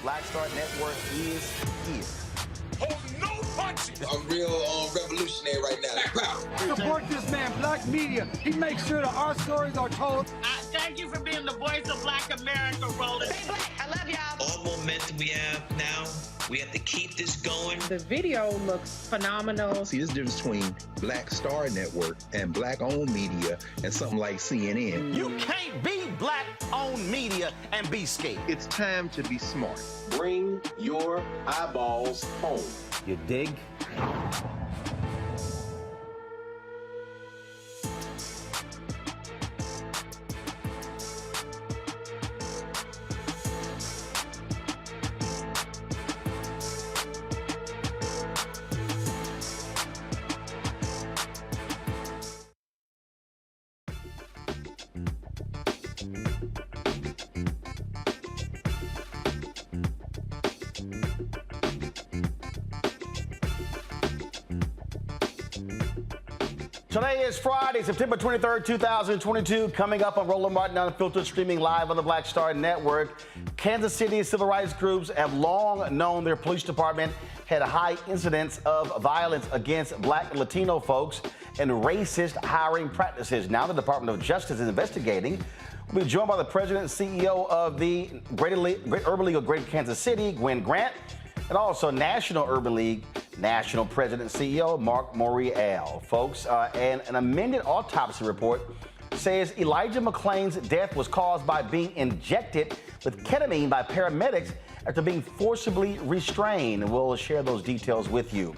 Black Star Network is here. Hold no punches. I'm real revolutionary right now. Support this man, Black Media. He makes sure that our stories are told. Thank you for being the voice of Black America, Roland. Stay black. I love y'all. All momentum we have now, we have to keep this going. The video looks phenomenal. See, there's a difference between Black Star Network and Black-owned media and something like CNN. You can't be Black-owned media and be scared. It's time to be smart. Bring your eyeballs home. You dig? Today is Friday, September 23rd, 2022. Coming up on Roland Martin Unfiltered, streaming live on the Black Star Network. Kansas City civil rights groups have long known their police department had a high incidence of violence against Black and Latino folks and racist hiring practices. Now the Department of Justice is investigating. We'll be joined by the president and CEO of the Urban League of Greater Kansas City, Gwen Grant, and also National Urban League National President and CEO Marc Morial. Folks, and an amended autopsy report says Elijah McClain's death was caused by being injected with ketamine by paramedics after being forcibly restrained. We'll share those details with you.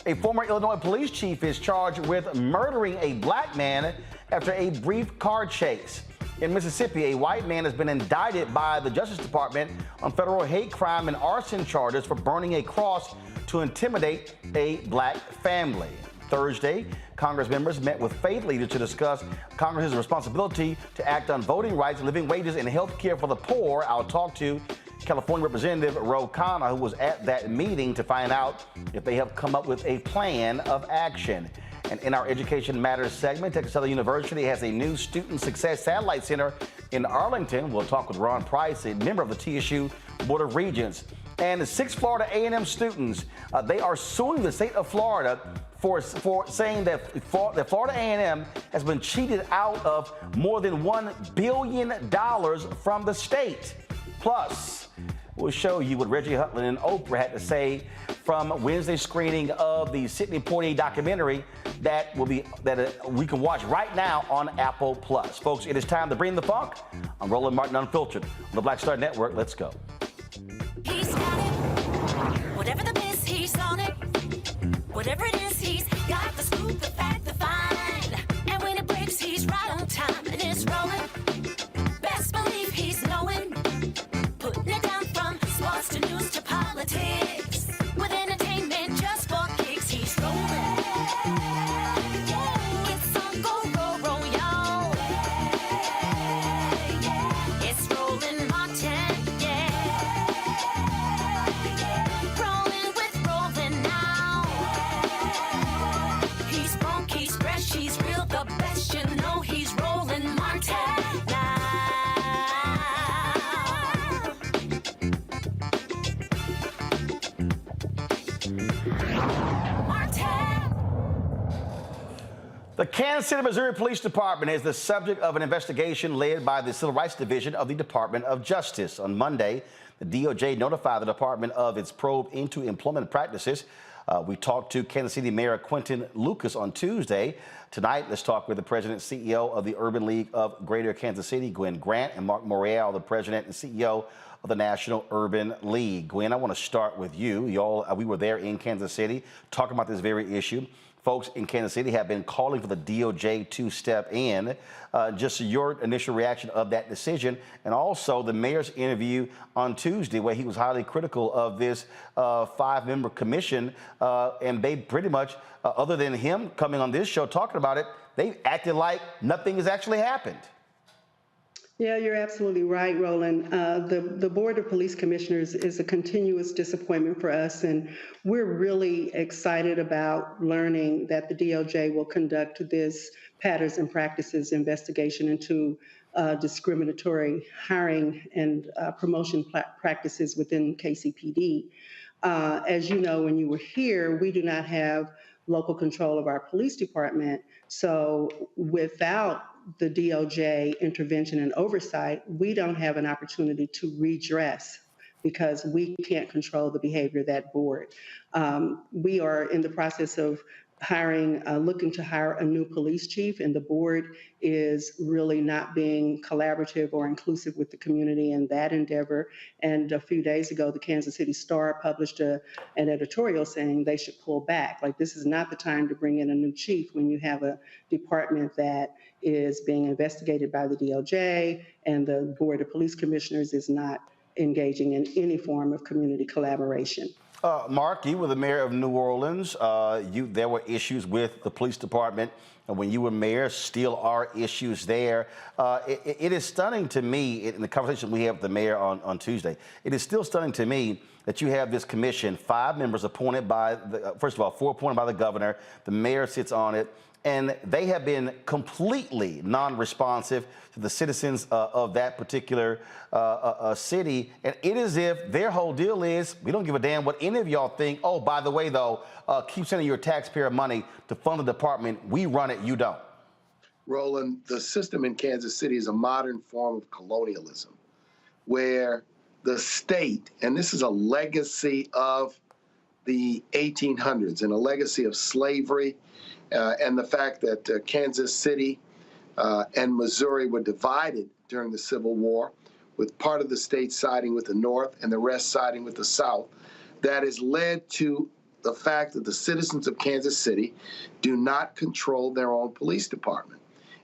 A former Illinois police chief is charged with murdering a black man after a brief car chase. In Mississippi, a white man has been indicted by the Justice Department on federal hate crime and arson charges for burning a cross to intimidate a black family. Thursday, Congress members met with faith leaders to discuss Congress's responsibility to act on voting rights, living wages, and health care for the poor. I'll talk to California Representative Ro Khanna, who was at that meeting, to find out if they have come up with a plan of action. And in our Education Matters segment, Texas Southern University has a new Student Success Satellite Center in Arlington. We'll talk with Ron Price, a member of the TSU Board of Regents. And 6 Florida A&M students, they are suing the state of Florida for saying that Florida A&M has been cheated out of more than $1 billion from the state. Plus, we'll show you what Reggie Hutland and Oprah had to say from Wednesday's screening of the Sidney Poitier documentary that we can watch right now on Apple Plus. Folks, it is time to bring the funk. I'm Roland Martin Unfiltered on the Black Star Network. Let's go. He's got it. Whatever the miss, he's on it. Whatever it is, he's got the scoop, the fact, the find. And when it breaks, he's right on time and it's rolling. Best believe he's knowing. Putting it down from sports to news to politics. With entertainment just for kicks, he's rolling. It's on Go, roll, y'all. It's Roland Martin, rolling with Roland now. He's funk, he's fresh, he's real, the best, you know he's Roland Martin now. The Kansas City, Missouri Police Department is the subject of an investigation led by the Civil Rights Division of the Department of Justice. On Monday, the DOJ notified the department of its probe into employment practices. We talked to Kansas City Mayor Quinton Lucas on Tuesday. Tonight, let's talk with the president and CEO of the Urban League of Greater Kansas City, Gwen Grant, and Marc Morial, the president and CEO of the National Urban League. Gwen, I want to start with you. We were there in Kansas City talking about this very issue. Folks in Kansas City have been calling for the DOJ to step in. Just your initial reaction of that decision, and also the mayor's interview on Tuesday, where he was highly critical of this 5-member commission, and they pretty much, other than him coming on this show talking about it, they acted like nothing has actually happened. Yeah, you're absolutely right, Roland. The Board of Police Commissioners is a continuous disappointment for us, and we're really excited about learning that the DOJ will conduct this patterns and practices investigation into discriminatory hiring and promotion practices within KCPD. As you know, when you were here, we do not have local control of our police department. So without the DOJ intervention and oversight, we don't have an opportunity to redress because we can't control the behavior of that board. We are in the process of looking to hire a new police chief, and the board is really not being collaborative or inclusive with the community in that endeavor. And a few days ago, the Kansas City Star published an editorial saying they should pull back. Like, this is not the time to bring in a new chief when you have a department that is being investigated by the DOJ and the Board of Police Commissioners is not engaging in any form of community collaboration. Marc, you were the mayor of New Orleans. There were issues with the police department when you were mayor. Still are issues there. It is stunning to me, in the conversation we have with the mayor on Tuesday, it is still stunning to me that you have this commission, 5 members appointed by, first of all, 4 appointed by the governor. The mayor sits on it. And they have been completely non-responsive to the citizens of that particular city. And it is as if their whole deal is, we don't give a damn what any of y'all think. Oh, by the way, though, keep sending your taxpayer money to fund the department. We run it, you don't. Roland, the system in Kansas City is a modern form of colonialism where the state, and this is a legacy of the 1800s and a legacy of slavery, and the fact that Kansas City and Missouri were divided during the Civil War, with part of the state siding with the North and the rest siding with the South, that has led to the fact that the citizens of Kansas City do not control their own police department.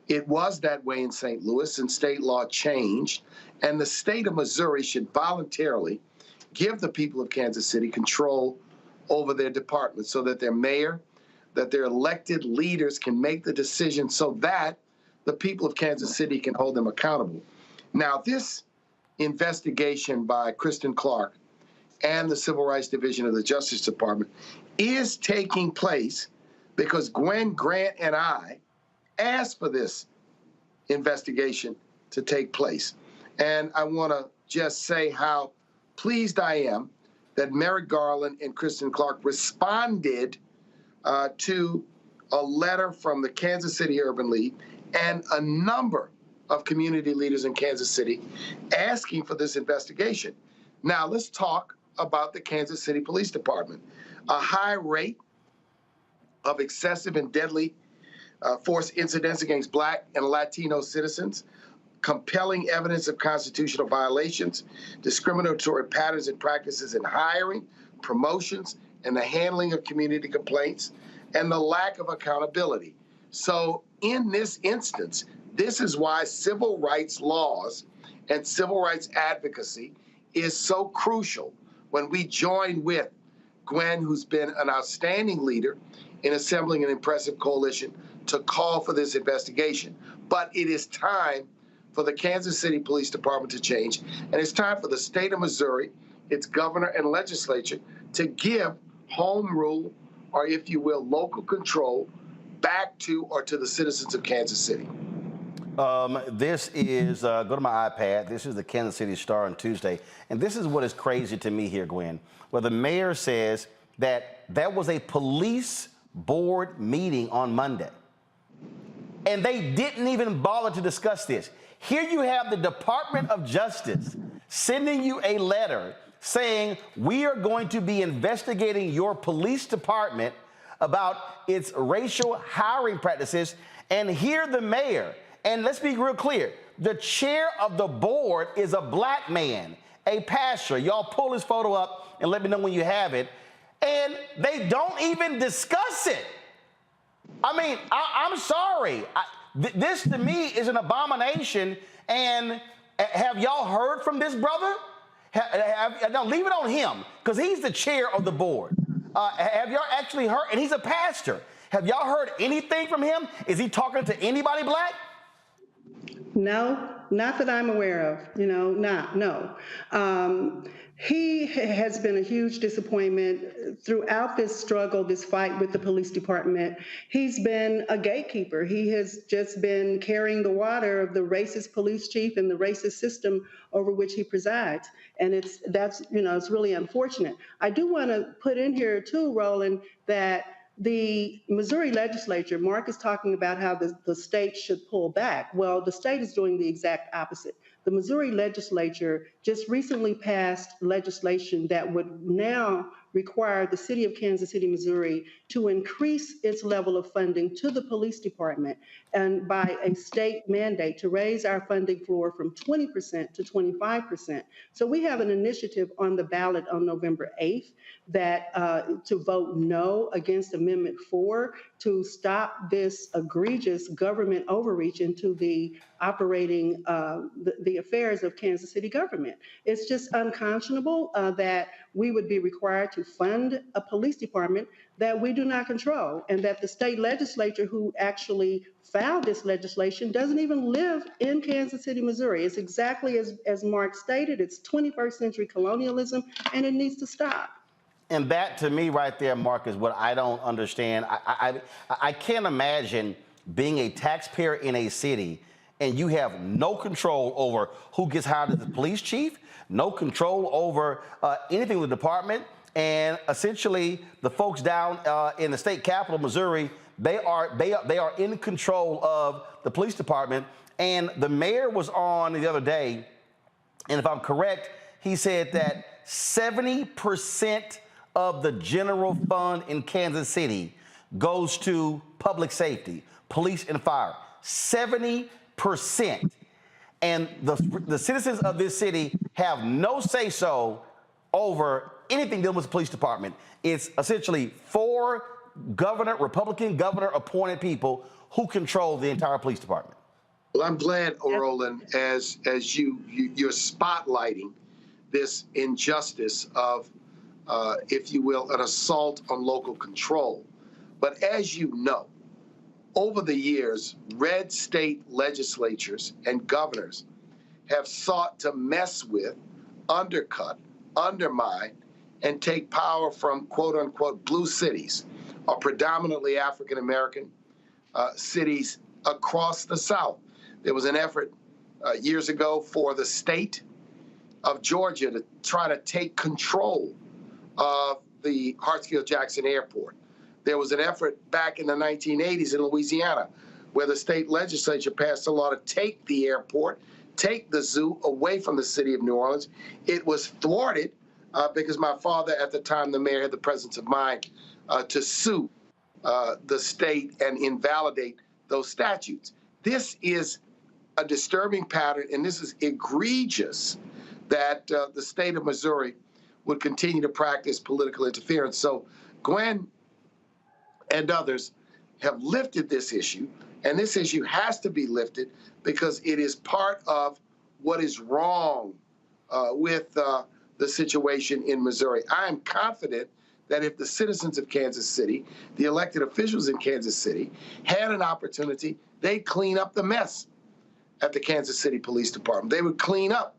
It was that way in St. Louis, and state law changed, and the state of Missouri should voluntarily give the people of Kansas City control over their department so that their mayor, that their elected leaders can make the decision so that the people of Kansas City can hold them accountable. Now, this investigation by Kristen Clark and the Civil Rights Division of the Justice Department is taking place because Gwen Grant and I asked for this investigation to take place. And I want to just say how pleased I am that Merrick Garland and Kristen Clark responded to a letter from the Kansas City Urban League and a number of community leaders in Kansas City asking for this investigation. Now, let's talk about the Kansas City Police Department. A high rate of excessive and deadly force incidents against Black and Latino citizens, compelling evidence of constitutional violations, discriminatory patterns and practices in hiring, promotions, and the handling of community complaints, and the lack of accountability. So in this instance, this is why civil rights laws and civil rights advocacy is so crucial when we join with Gwen, who's been an outstanding leader in assembling an impressive coalition to call for this investigation. But it is time for the Kansas City Police Department to change, and it's time for the state of Missouri, its governor and legislature, to give home rule, or if you will, local control, back to or to the citizens of Kansas City. This is, go to my iPad, this is the Kansas City Star on Tuesday, and this is what is crazy to me here, Gwen, where the mayor says that there was a police board meeting on Monday, and they didn't even bother to discuss this. Here you have the Department of Justice sending you a letter saying, we are going to be investigating your police department about its racial hiring practices, and here the mayor, and let's be real clear, the chair of the board is a Black man, a pastor. Y'all pull his photo up and let me know when you have it. And they don't even discuss it. I mean, I'm sorry. This to me is an abomination. And have y'all heard from this brother? Now leave it on him, because he's the chair of the board. Have y'all actually heard? And he's a pastor. Have y'all heard anything from him? Is he talking to anybody Black? No, not that I'm aware of, no. He has been a huge disappointment throughout this struggle, this fight with the police department. He's been a gatekeeper. He has just been carrying the water of the racist police chief and the racist system over which he presides. And it's really unfortunate. I do want to put in here too, Roland, that the Missouri legislature, Marc is talking about how the state should pull back. Well, the state is doing the exact opposite. The Missouri legislature just recently passed legislation that would now require the city of Kansas City, Missouri, to increase its level of funding to the police department, and by a state mandate to raise our funding floor from 20% to 25%. So we have an initiative on the ballot on November 8th that to vote no against Amendment 4 to stop this egregious government overreach into the operating the affairs of Kansas City government. It's just unconscionable that we would be required to fund a police department that we do not control, and that the state legislature who actually filed this legislation doesn't even live in Kansas City, Missouri. It's exactly as Marc stated, it's 21st century colonialism, and it needs to stop. And that, to me, right there, Marc, is what I don't understand. I can't imagine being a taxpayer in a city and you have no control over who gets hired as the police chief, no control over anything with the department, and essentially the folks down in the state capital, Missouri, they are in control of the police department. And the mayor was on the other day, and if I'm correct, he said that 70% of the general fund in Kansas City goes to public safety, police and fire. 70%. And the citizens of this city have no say-so over anything dealing with the police department. It's essentially 4 Republican governor-appointed people who control the entire police department. Well, I'm glad, Roland, as you're spotlighting this injustice of, if you will, an assault on local control. But as you know, over the years, red state legislatures and governors have sought to mess with, undercut, undermine, and take power from quote-unquote blue cities, or predominantly African-American cities across the South. There was an effort years ago for the state of Georgia to try to take control of the Hartsfield-Jackson Airport. There was an effort back in the 1980s in Louisiana where the state legislature passed a law to take the airport, take the zoo away from the city of New Orleans. It was thwarted because my father, at the time the mayor, had the presence of mind to sue the state and invalidate those statutes. This is a disturbing pattern, and this is egregious that the state of Missouri would continue to practice political interference. So Gwen and others have lifted this issue, and this issue has to be lifted because it is part of what is wrong with the situation in Missouri. I am confident that if the citizens of Kansas City, the elected officials in Kansas City, had an opportunity, they'd clean up the mess at the Kansas City Police Department. They would clean up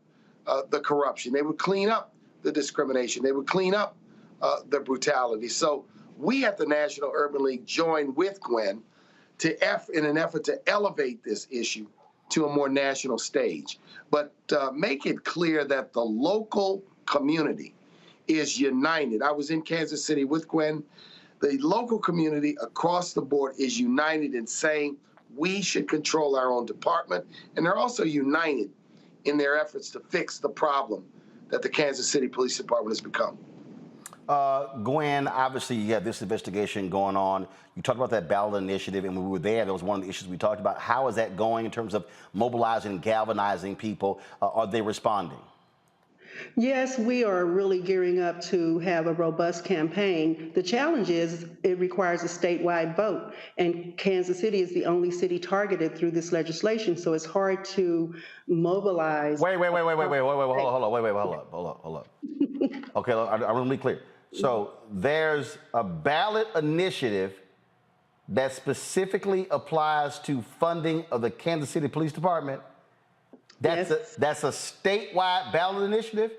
the corruption. They would clean up the discrimination. They would clean up the brutality. So we at the National Urban League join with Gwen in an effort to elevate this issue to a more national stage, but make it clear that the local community is united. I was in Kansas City with Gwen. The local community across the board is united in saying we should control our own department, and they're also united in their efforts to fix the problem that the Kansas City Police Department has become. Gwen, obviously you have this investigation going on. You talked about that ballot initiative, and when we were there, that was one of the issues we talked about. How is that going in terms of mobilizing and galvanizing people? Are they responding? Yes, we are really gearing up to have a robust campaign. The challenge is it requires a statewide vote, and Kansas City is the only city targeted through this legislation, so it's hard to mobilize. Wait, hold up. Okay, I want to be clear. So there's a ballot initiative that specifically applies to funding of the Kansas City Police Department? That's Yes. that's a statewide ballot initiative?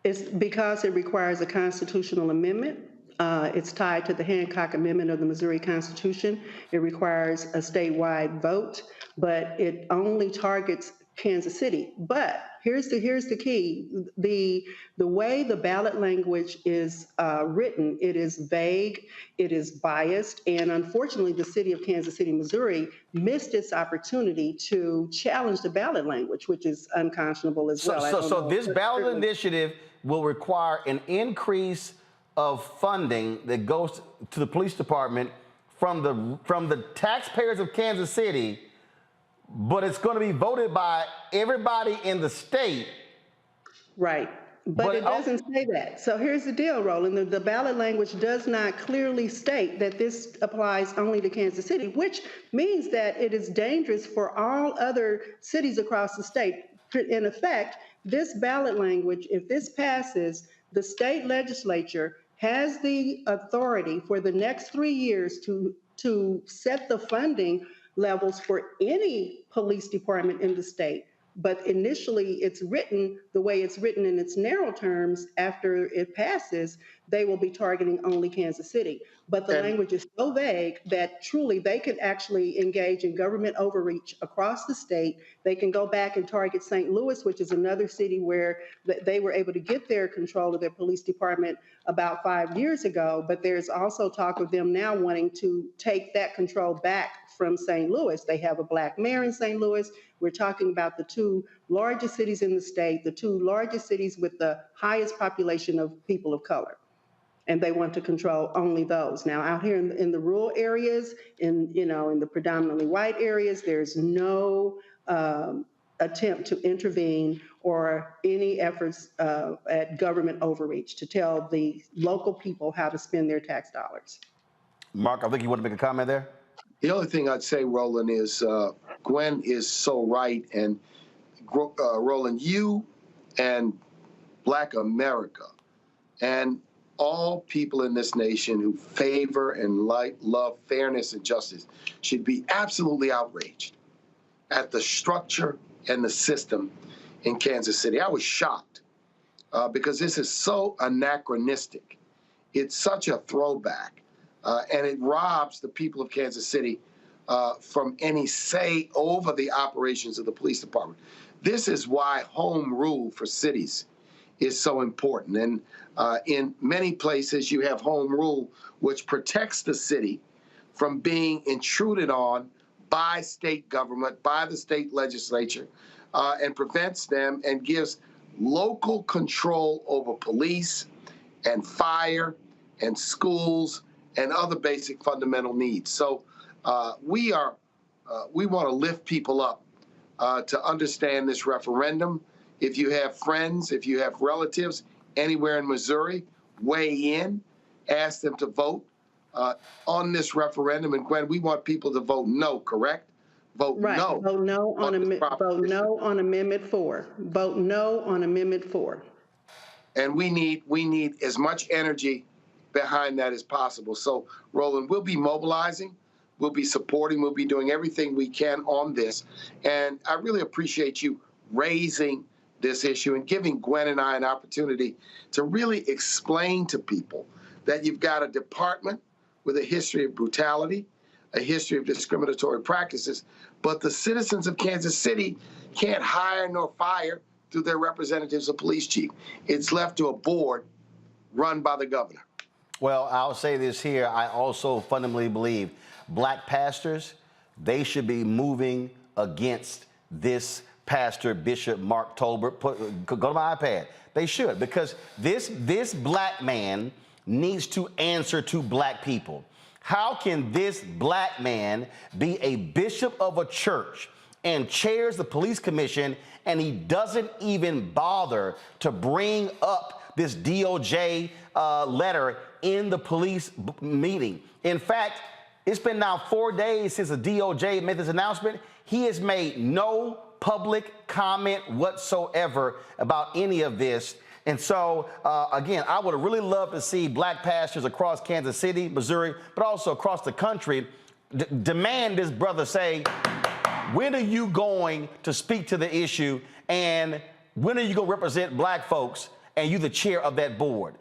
It's because it requires a constitutional amendment. It's tied to the Hancock Amendment of the Missouri Constitution. It requires a statewide vote, but it only targets Kansas City. But here's the key. The way the ballot language is written, it is vague, it is biased, and unfortunately, the city of Kansas City, Missouri, missed its opportunity to challenge the ballot language, which is unconscionable as well. So this ballot initiative will require an increase of funding that goes to the police department from the taxpayers of Kansas City, but it's going to be voted by everybody in the state. Right. But it doesn't say that. So here's the deal, Roland. The ballot language does not clearly state that this applies only to Kansas City, which means that it is dangerous for all other cities across the state. In effect, this ballot language, if this passes, the state legislature has the authority for the next 3 years to set the funding levels for any police department in the state. But initially, it's written the way it's written in its narrow terms. After it passes, they will be targeting only Kansas City. But the language is so vague that truly they could actually engage in government overreach across the state. They can go back and target St. Louis, which is another city where they were able to get their control of their police department about 5 years ago. But there's also talk of them now wanting to take that control back from St. Louis. They have a black mayor in St. Louis. We're talking about the two largest cities in the state, the two largest cities with the highest population of people of color. And they want to control only those. Now, out here in the rural areas, in the predominantly white areas, there's no attempt to intervene or any efforts at government overreach to tell the local people how to spend their tax dollars. Mark, I think you want to make a comment there? The only thing I'd say, Roland, is Gwen is so right. And Roland, you and Black America and all people in this nation who favor and love fairness and justice should be absolutely outraged at the structure and the system in Kansas City. I was shocked because this is so anachronistic. It's such a throwback, and it robs the people of Kansas City from any say over the operations of the police department. This is why home rule for cities is so important. And in many places, you have home rule, which protects the city from being intruded on by state government, by the state legislature, and prevents them and gives local control over police and fire and schools and other basic fundamental needs. So we want to lift people up to understand this referendum. If you have friends, if you have relatives anywhere in Missouri, weigh in, ask them to vote on this referendum. And Gwen, we want people to vote no, correct? Vote right. no. Vote no on Amendment 4. Vote no on Amendment 4. And we need as much energy behind that as possible. So, Roland, we'll be mobilizing, we'll be supporting, we'll be doing everything we can on this. And I really appreciate you raising this issue and giving Gwen and I an opportunity to really explain to people that you've got a department with a history of brutality, a history of discriminatory practices, but the citizens of Kansas City can't hire nor fire through their representatives of police chief. It's left to a board run by the governor. Well, I'll say this here. I also fundamentally believe black pastors, they should be moving against this pastor, Bishop Mark Tolbert. Go to my iPad. They should, because this black man needs to answer to black people. How can this black man be a bishop of a church and chairs the police commission, and he doesn't even bother to bring up this DOJ letter in the police meeting? In fact, it's been now 4 days since the DOJ made this announcement. He has made no public comment whatsoever about any of this. And so, again, I would really love to see black pastors across Kansas City, Missouri, but also across the country demand this brother say, when are you going to speak to the issue, and when are you going to represent black folks, and you the chair of that board?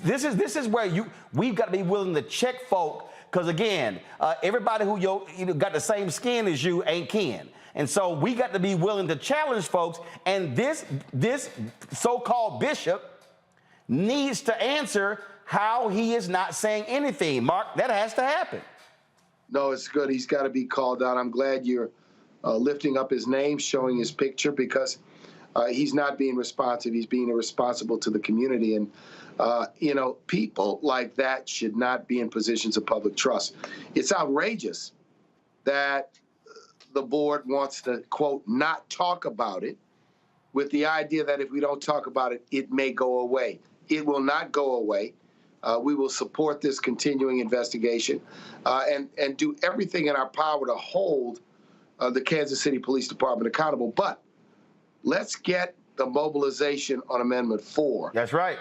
This is where we've got to be willing to check folk, because again, everybody who got the same skin as you ain't kin. And so we got to be willing to challenge folks, and this so-called bishop needs to answer how he is not saying anything. Mark, that has to happen. No, it's good. He's got to be called out. I'm glad you're lifting up his name, showing his picture, because he's not being responsive. He's being irresponsible to the community. And, people like that should not be in positions of public trust. It's outrageous that the board wants to, quote, not talk about it, with the idea that if we don't talk about it, it may go away. It will not go away. We will support this continuing investigation and do everything in our power to hold the Kansas City Police Department accountable. But let's get the mobilization on Amendment 4. That's right.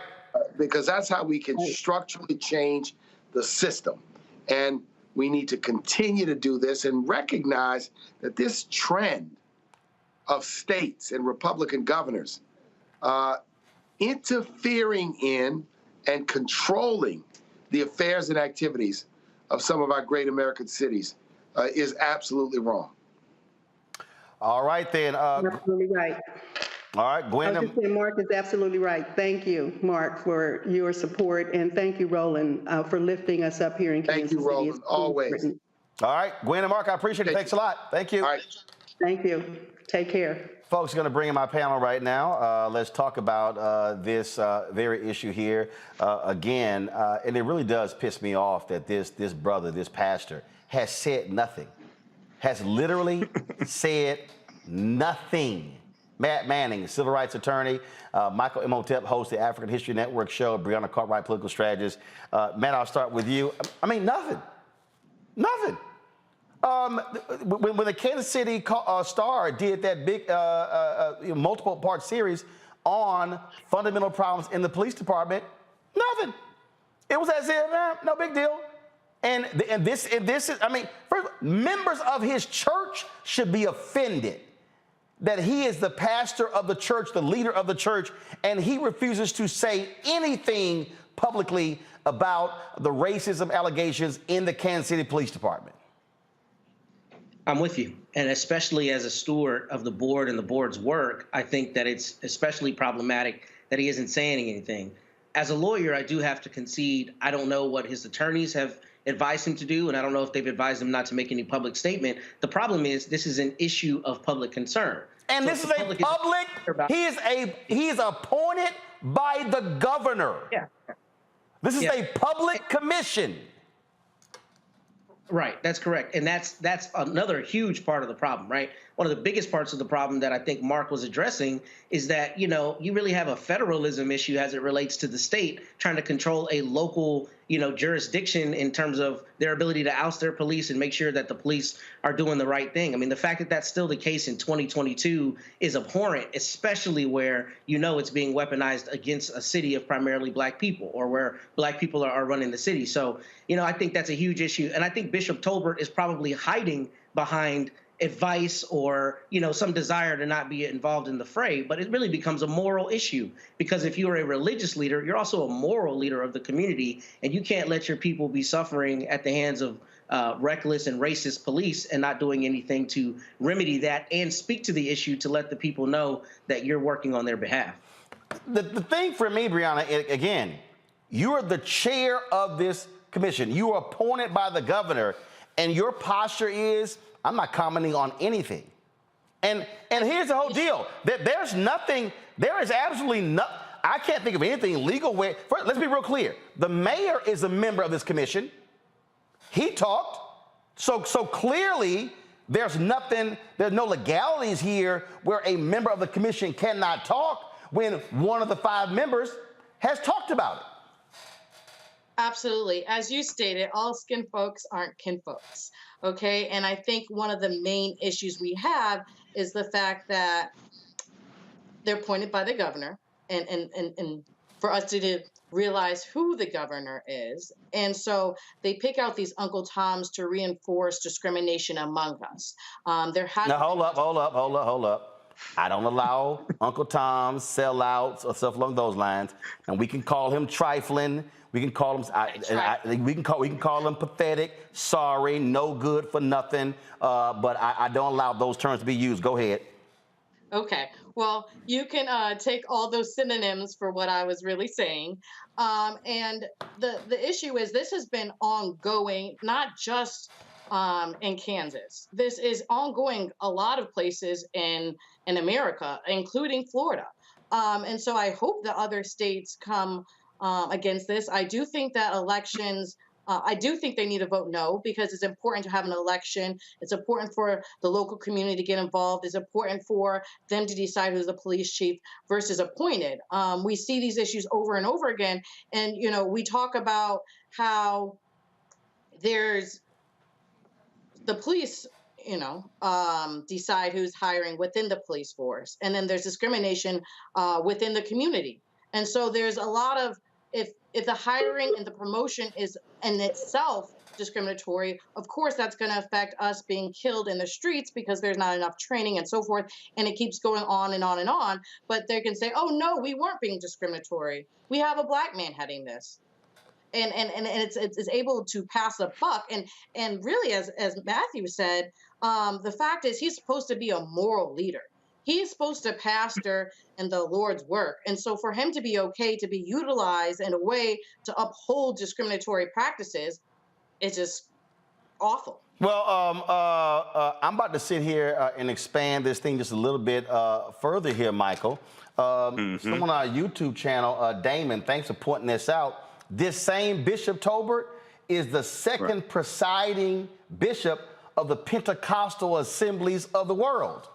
Because that's how we can structurally change the system. And we need to continue to do this and recognize that this trend of states and Republican governors interfering in and controlling the affairs and activities of some of our great American cities is absolutely wrong. All right, then. Absolutely right. All right, Gwen. I was just saying, Mark is absolutely right. Thank you, Mark, for your support, and thank you, Roland, for lifting us up here in Kansas City. Thank you, Roland, always. All right, Gwen and Mark, I appreciate it. Thanks a lot. Thank you. All right. Thank you. Take care. Folks, going to bring in my panel right now. Let's talk about this very issue here again. And it really does piss me off that this brother, this pastor, has said nothing, has literally said nothing. Matt Manning, civil rights attorney. Michael Imhotep hosts the African History Network show. Breonna Cartwright, political strategist. Matt, I'll start with you. I mean, nothing. Nothing. When the Kansas City Star did that big multiple-part series on fundamental problems in the police department, nothing. It was as if, no big deal. And this is, I mean, first, members of his church should be offended that he is the pastor of the church, the leader of the church, and he refuses to say anything publicly about the racism allegations in the Kansas City Police Department. I'm with you. And especially as a steward of the board and the board's work, I think that it's especially problematic that he isn't saying anything. As a lawyer, I do have to concede, I don't know what his attorneys have advised him to do, and I don't know if they've advised him not to make any public statement. The problem is this is an issue of public concern. And so this is a public, he is appointed by the governor. Yeah. This is a public commission. Right, that's correct. And that's another huge part of the problem, right? One of the biggest parts of the problem that I think Mark was addressing is that, you really have a federalism issue as it relates to the state trying to control a local, jurisdiction in terms of their ability to oust their police and make sure that the police are doing the right thing. I mean, the fact that that's still the case in 2022 is abhorrent, especially where, it's being weaponized against a city of primarily black people or where black people are running the city. So, I think that's a huge issue. And I think Bishop Tolbert is probably hiding behind advice or, some desire to not be involved in the fray. But it really becomes a moral issue because if you're a religious leader, you're also a moral leader of the community. And you can't let your people be suffering at the hands of reckless and racist police and not doing anything to remedy that and speak to the issue to let the people know that you're working on their behalf. The thing for me, Breonna, again, you are the chair of this commission. You are appointed by the governor, and your posture is, I'm not commenting on anything. And here's the whole deal. There is absolutely nothing. I can't think of anything legal where, first, let's be real clear. The mayor is a member of this commission. He talked. So clearly there's no legalities here where a member of the commission cannot talk when one of the 5 members has talked about it. Absolutely. As you stated, all skin folks aren't kin folks. Okay. And I think one of the main issues we have is the fact that they're appointed by the governor. And for us to realize who the governor is. And so they pick out these Uncle Toms to reinforce discrimination among us. Now, hold up. I don't allow Uncle Toms, sellouts, or stuff along those lines. And we can call him trifling. We can call him, we can call him pathetic, sorry, no good for nothing. But I don't allow those terms to be used. Go ahead. Okay, well, you can take all those synonyms for what I was really saying. And the issue is this has been ongoing, not just in Kansas. This is ongoing a lot of places in America, including Florida. And so I hope that other states come against this. I do think that elections, I do think they need to vote no, because it's important to have an election. It's important for the local community to get involved. It's important for them to decide who's the police chief versus appointed. We see these issues over and over again. And, you know, we talk about how there's the police, you know, decide who's hiring within the police force. And then there's discrimination within the community. And so there's a lot of, if the hiring and the promotion is in itself discriminatory, of course that's going to affect us being killed in the streets because there's not enough training and so forth. And it keeps going on and on and on. But they can say, oh, no, we weren't being discriminatory. We have a Black man heading this. And it's able to pass a buck. And really, as Matthew said, the fact is he's supposed to be a moral leader. He's supposed to pastor in the Lord's work. And so for him to be okay to be utilized in a way to uphold discriminatory practices is just awful. Well, I'm about to sit here and expand this thing just a little bit further here, Michael. Someone on our YouTube channel, Damon, thanks for pointing this out. This same Bishop Tolbert is the second presiding bishop of the Pentecostal assemblies of the world,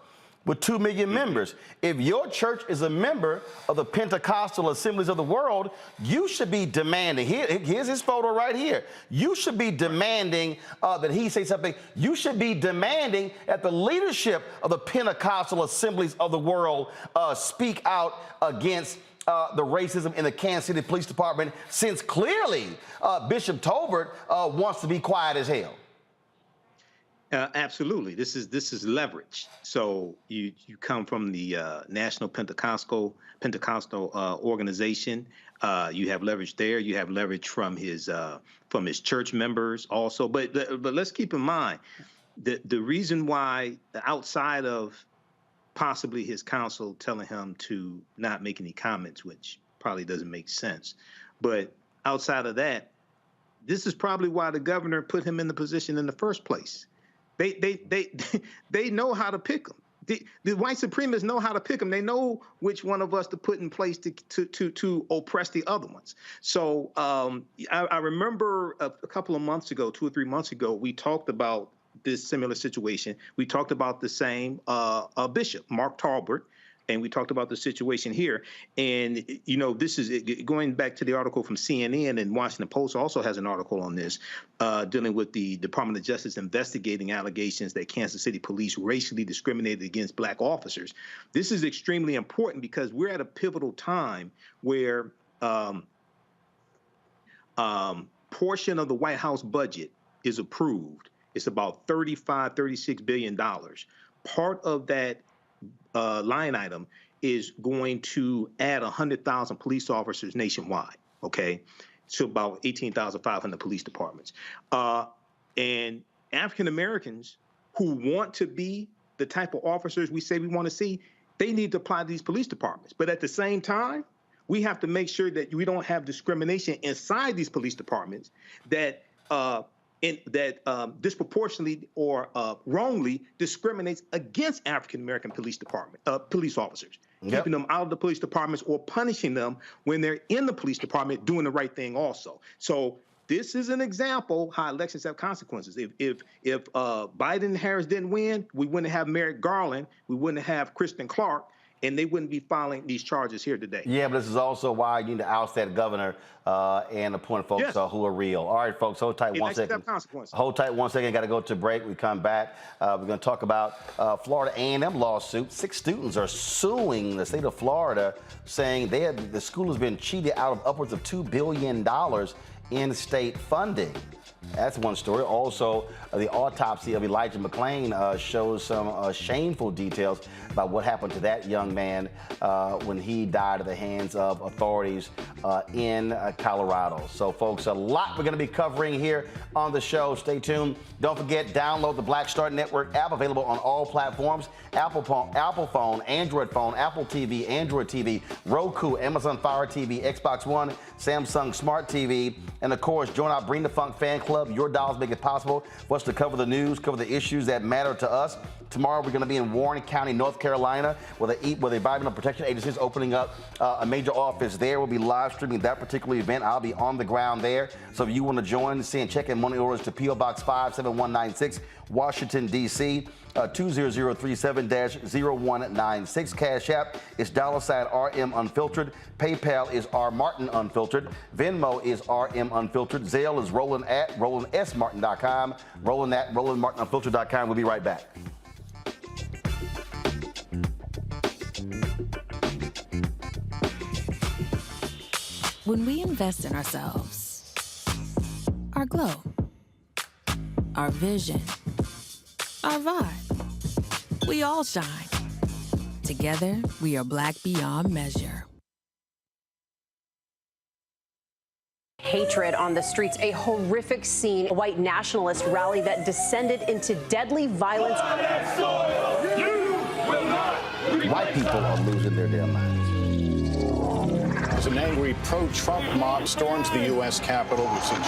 with 2 million members. If your church is a member of the Pentecostal assemblies of the world, you should be demanding, here's his photo right here. You should be demanding that he say something. You should be demanding that the leadership of the Pentecostal assemblies of the world speak out against the racism in the Kansas City Police Department, since clearly Bishop Tolbert wants to be quiet as hell. Absolutely. This is leverage. So you come from the National Pentecostal organization. You have leverage there. You have leverage from his church members also. But let's keep in mind the reason why, outside of possibly his counsel telling him to not make any comments, which probably doesn't make sense, but outside of that, this is probably why the governor put him in the position in the first place. They know how to pick them. The white supremacists know how to pick them. They know which one of us to put in place to oppress the other ones. So I remember a couple of months ago, 2 or 3 months ago, we talked about this similar situation. We talked about the same bishop, Marc Talbert, and we talked about the situation here. And, you know, this is going back to the article from CNN, and Washington Post also has an article on this, dealing with the Department of Justice investigating allegations that Kansas City police racially discriminated against Black officers. This is extremely important because we're at a pivotal time where portion of the White House budget is approved. It's about $36 billion. Part of that line item is going to add 100,000 police officers nationwide, okay? So about 18,500 police departments. And African Americans who want to be the type of officers we say we want to see, they need to apply to these police departments. But at the same time, we have to make sure that we don't have discrimination inside these police departments that disproportionately or wrongly discriminates against African American police officers, keeping them out of the police departments or punishing them when they're in the police department doing the right thing also. So this is an example how elections have consequences. If Biden and Harris didn't win, we wouldn't have Merrick Garland, we wouldn't have Kristen Clark, and they wouldn't be filing these charges here today. Yeah, but this is also why you need to oust that governor and appoint folks who are real. All right, folks, hold tight one second. Hold tight 1 second. Got to go to break. We come back. We're going to talk about Florida A&M lawsuit. 6 students are suing the state of Florida, saying the school has been cheated out of upwards of $2 billion in state funding. That's one story. Also, the autopsy of Elijah McClain shows some shameful details about what happened to that young man when he died at the hands of authorities in Colorado. So, folks, a lot we're going to be covering here on the show. Stay tuned. Don't forget, download the Black Star Network app, available on all platforms: Apple phone, Android phone, Apple TV, Android TV, Roku, Amazon Fire TV, Xbox One, Samsung Smart TV, and of course, join our Bring the Funk fan club. Your dollars make it possible for us to cover the news, cover the issues that matter to us. Tomorrow, we're going to be in Warren County, North Carolina, where the Environmental Protection Agency is opening up a major office there. We'll be live streaming that particular event. I'll be on the ground there. So if you want to join, send check and money orders to P.O. Box 57196, Washington, D.C., 20037-0196. Cash App is $RM Unfiltered. PayPal is R Martin Unfiltered. Venmo is RM Unfiltered. Zelle is Roland at RolandSMartin.com. Roland at RolandMartinUnfiltered.com. We'll be right back. When we invest in ourselves, our glow, our vision, our vibe, we all shine. Together, we are Black beyond measure. Hatred on the streets, a horrific scene, a white nationalist rally that descended into deadly violence. White people are losing their damn minds. As an angry pro-Trump mob storms the U.S. Capitol, we've seen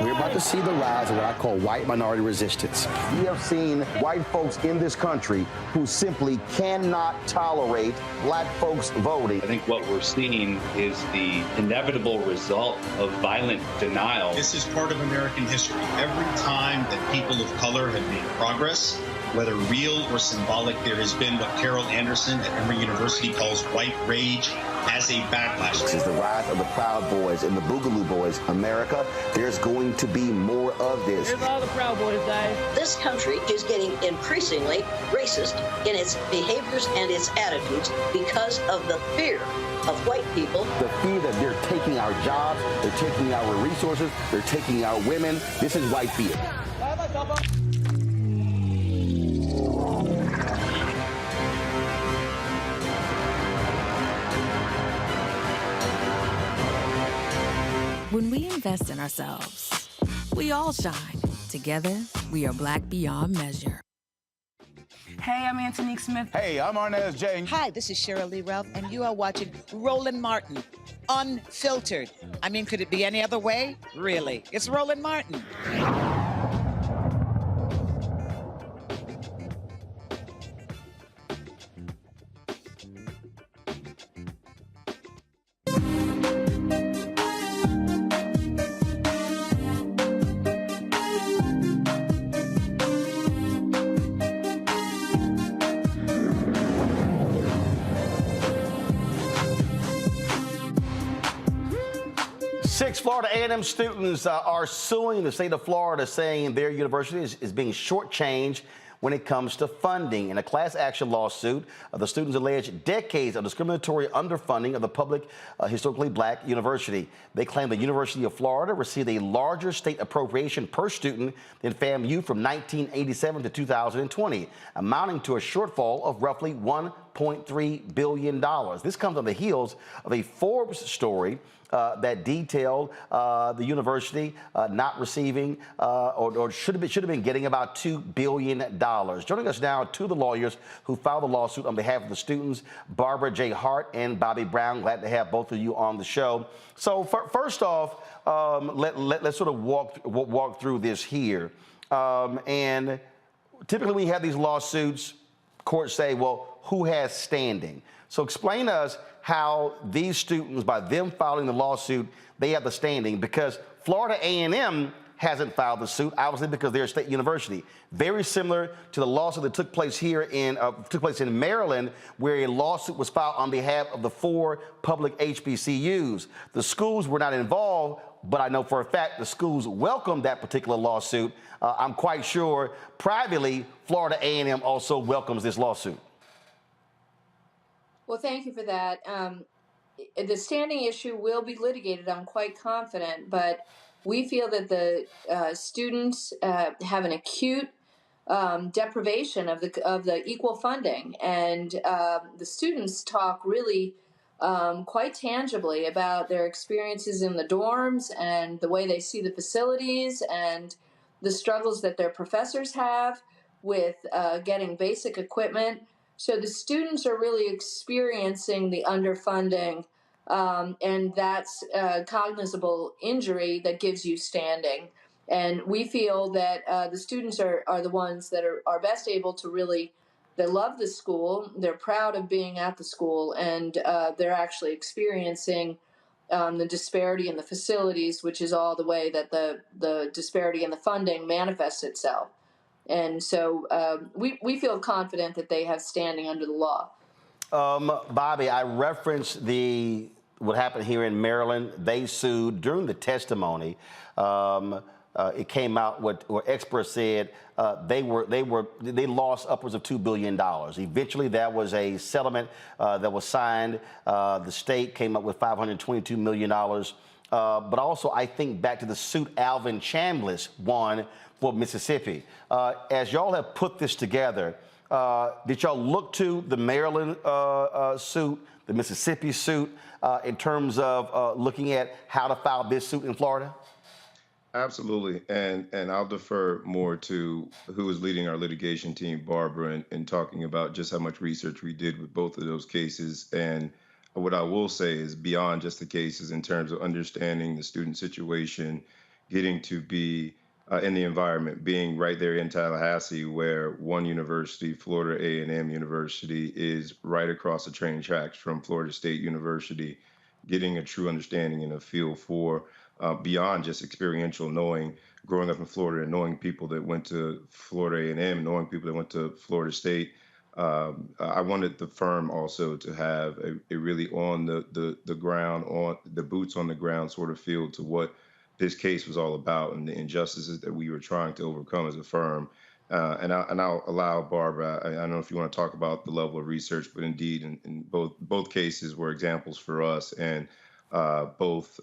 We're about to see the rise of what I call white minority resistance. We have seen white folks in this country who simply cannot tolerate black folks voting. I think what we're seeing is the inevitable result of violent denial. This is part of American history. Every time that people of color have made progress, whether real or symbolic, there has been what Carol Anderson at Emory University calls white rage as a backlash. This is the rise of the Proud Boys and the Boogaloo Boys. America, there's going to be more of this. Here's all the Proud Boys, guys. This country is getting increasingly racist in its behaviors and its attitudes because of the fear of white people. The fear that they're taking our jobs, they're taking our resources, they're taking our women. This is white fear. When we invest in ourselves, we all shine. Together, we are Black beyond measure. Hey, I'm Antonique Smith. Hey, I'm Arnez J. Hi, this is Cheryl Lee Ralph, and you are watching Roland Martin, Unfiltered. I mean, could it be any other way? Really? It's Roland Martin. Six Florida A&M students are suing the state of Florida, saying their university is being shortchanged when it comes to funding. In a class action lawsuit, the students allege decades of discriminatory underfunding of the public, historically black university. They claim the University of Florida received a larger state appropriation per student than FAMU from 1987 to 2020, amounting to a shortfall of roughly $1.3 billion. This comes on the heels of a Forbes story that detailed the university not receiving or should have been getting about $2 billion. Joining us now, two of the lawyers who filed the lawsuit on behalf of the students, Barbara J. Hart and Bobby Brown. Glad to have both of you on the show. So first off, let's sort of walk through this here. And typically when you have these lawsuits, courts say, well, who has standing? So explain to us how these students, by them filing the lawsuit, they have the standing, because Florida A&M hasn't filed the suit, obviously because they're a state university. Very similar to the lawsuit that took place here in Maryland, where a lawsuit was filed on behalf of the 4 public HBCUs. The schools were not involved, but I know for a fact the schools welcomed that particular lawsuit. I'm quite sure privately Florida A&M also welcomes this lawsuit. Well, thank you for that. The standing issue will be litigated, I'm quite confident, but we feel that the students have an acute deprivation of the equal funding, and the students talk really quite tangibly about their experiences in the dorms and the way they see the facilities and the struggles that their professors have with getting basic equipment. So the students are really experiencing the underfunding, and that's a cognizable injury that gives you standing. And we feel that the students are the ones that are best able to really, they love the school, they're proud of being at the school, and they're actually experiencing the disparity in the facilities, which is all the way that the disparity in the funding manifests itself. And so we feel confident that they have standing under the law. Bobby, I referenced what happened here in Maryland. They sued during the testimony. It came out what experts said they lost upwards of $2 billion. Eventually, that was a settlement that was signed. The state came up with $522 million. But also, I think back to the suit Alvin Chambliss won for Mississippi. As y'all have put this together, did y'all look to the Maryland suit, the Mississippi suit, in terms of looking at how to file this suit in Florida? Absolutely, and I'll defer more to who is leading our litigation team, Barbara, in talking about just how much research we did with both of those cases. And what I will say is beyond just the cases in terms of understanding the student situation, getting to be in the environment, being right there in Tallahassee, where one university, Florida A&M University, is right across the train tracks from Florida State University, getting a true understanding and a feel for beyond just experiential knowing, growing up in Florida and knowing people that went to Florida A&M, knowing people that went to Florida State. I wanted the firm also to have a really on the ground, on the boots on the ground sort of feel to what this case was all about and the injustices that we were trying to overcome as a firm. And I'll allow Barbara, I don't know if you want to talk about the level of research, but indeed in both cases were examples for us, and both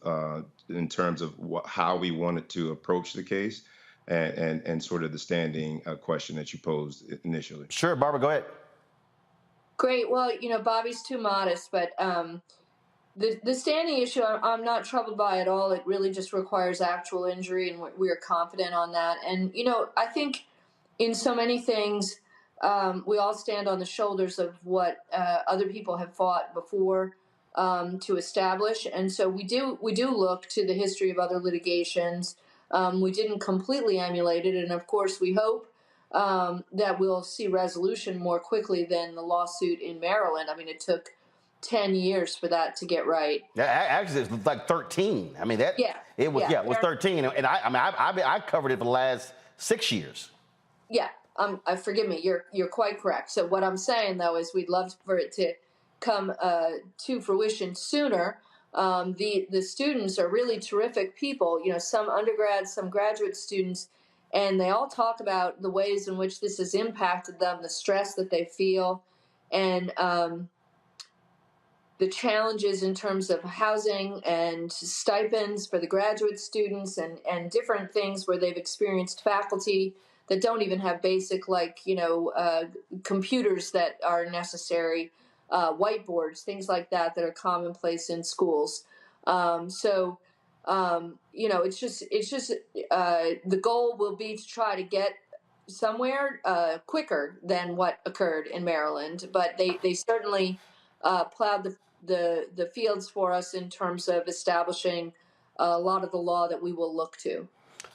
in terms of how we wanted to approach the case and sort of the standing question that you posed initially. Sure, Barbara, go ahead. Great. Well, Bobby's too modest, but the standing issue, I'm not troubled by at all. It really just requires actual injury, and we are confident on that. And, I think in so many things, we all stand on the shoulders of what other people have fought before to establish. And so we do look to the history of other litigations. We didn't completely emulate it. And of course, we hope that we'll see resolution more quickly than the lawsuit in Maryland. I mean, it took 10 years for that to get right. Yeah, actually, it was like 13. I mean, it was 13. And I covered it for the last 6 years. Yeah, forgive me, you're quite correct. So what I'm saying, though, is we'd love for it to come to fruition sooner. The students are really terrific people, some undergrads, some graduate students, and they all talk about the ways in which this has impacted them, the stress that they feel, and the challenges in terms of housing and stipends for the graduate students and different things where they've experienced faculty that don't even have basic, computers that are necessary, whiteboards, things like that are commonplace in schools. It's just the goal will be to try to get somewhere quicker than what occurred in Maryland, but they certainly plowed the fields for us in terms of establishing a lot of the law that we will look to.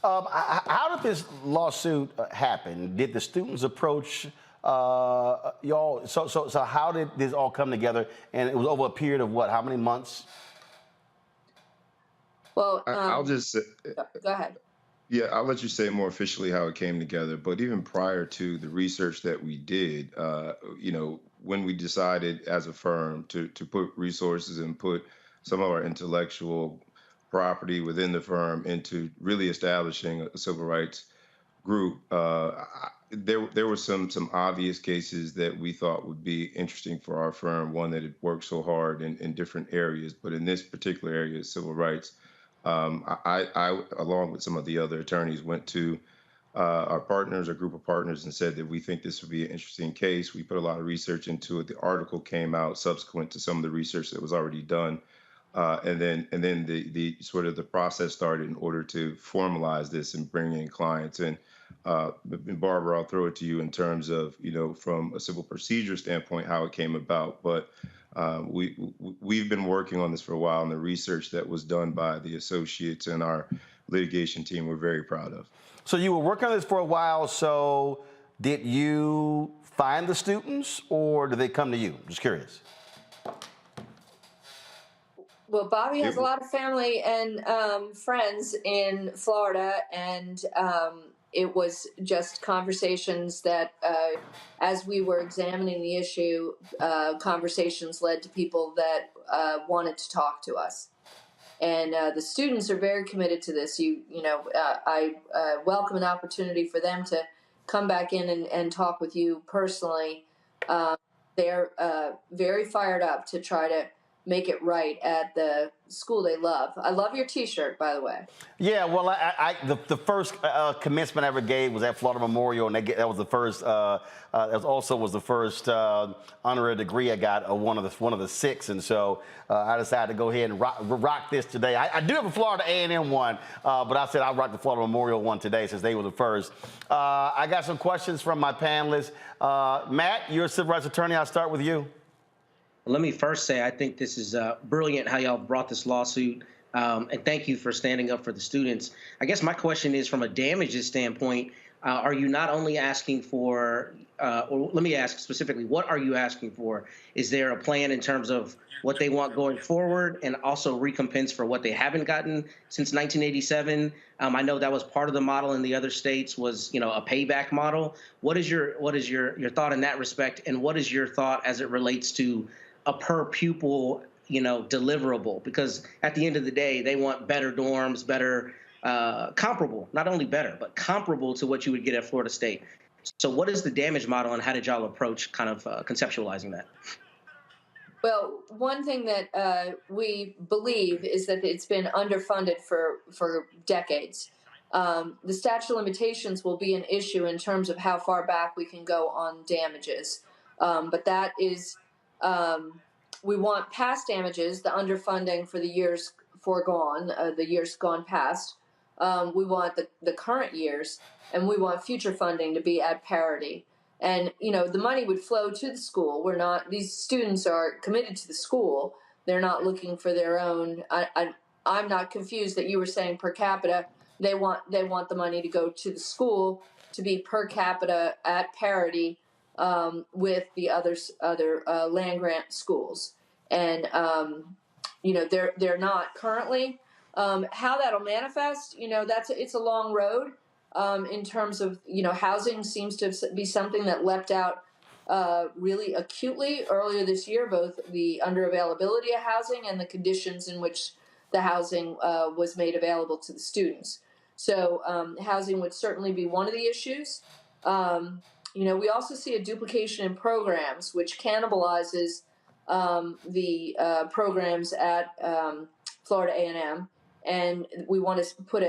How did this lawsuit happen? Did the students approach y'all? So how did this all come together? And it was over a period of what? How many months? Well, I'll just say, go ahead. Yeah, I'll let you say more officially how it came together. But even prior to the research that we did, when we decided as a firm to put resources and put some of our intellectual property within the firm into really establishing a civil rights group, there were some obvious cases that we thought would be interesting for our firm. One that had worked so hard in different areas, but in this particular area, civil rights, I, along with some of the other attorneys, went to our partners, a group of partners, and said that we think this would be an interesting case. We put a lot of research into it. The article came out subsequent to some of the research that was already done. And then the sort of the process started in order to formalize this and bring in clients. And Barbara, I'll throw it to you in terms of, from a civil procedure standpoint, how it came about. But we've been working on this for a while, and the research that was done by the associates and our litigation team we're very proud of. So you were working on this for a while. So did you find the students, or did they come to you? Just curious. Well, Bobby has a lot of family and friends in Florida, and it was just conversations that, as we were examining the issue, conversations led to people that wanted to talk to us. And the students are very committed to this. I welcome an opportunity for them to come back in and talk with you personally. They're very fired up to try to make it right at the school they love. I love your T-shirt, by the way. Yeah, well, the first commencement I ever gave was at Florida Memorial, and that was the first. That was the first honorary degree I got, one of the six, and so I decided to go ahead and rock this today. I do have a Florida A&M one, but I said I'll rock the Florida Memorial one today since they were the first. I got some questions from my panelists. Matt, you're a civil rights attorney. I'll start with you. Let me first say I think this is brilliant how y'all brought this lawsuit, and thank you for standing up for the students. I guess my question is, from a damages standpoint, are you not only asking for, or let me ask specifically, what are you asking for? Is there a plan in terms of what they want going forward, and also recompense for what they haven't gotten since 1987? I know that was part of the model in the other states was, a payback model. What is your thought in that respect, and what is your thought as it relates to a per pupil, deliverable? Because at the end of the day, they want better dorms, better, comparable, not only better, but comparable to what you would get at Florida State. So what is the damage model, and how did y'all approach kind of conceptualizing that? Well, one thing that we believe is that it's been underfunded for decades. The statute of limitations will be an issue in terms of how far back we can go on damages. But that is, we want past damages, the underfunding for the years foregone, the years gone past. We want the current years, and we want future funding to be at parity. And, the money would flow to the school. These students are committed to the school. They're not looking for their own. I'm not confused that you were saying per capita. They want the money to go to the school to be per capita at parity with the other land grant schools. And, they're not currently. How that'll manifest, it's a long road. In terms of, housing seems to be something that leapt out really acutely earlier this year, both the underavailability of housing and the conditions in which the housing was made available to the students. So housing would certainly be one of the issues. We also see a duplication in programs, which cannibalizes the programs at Florida A&M, and we want to put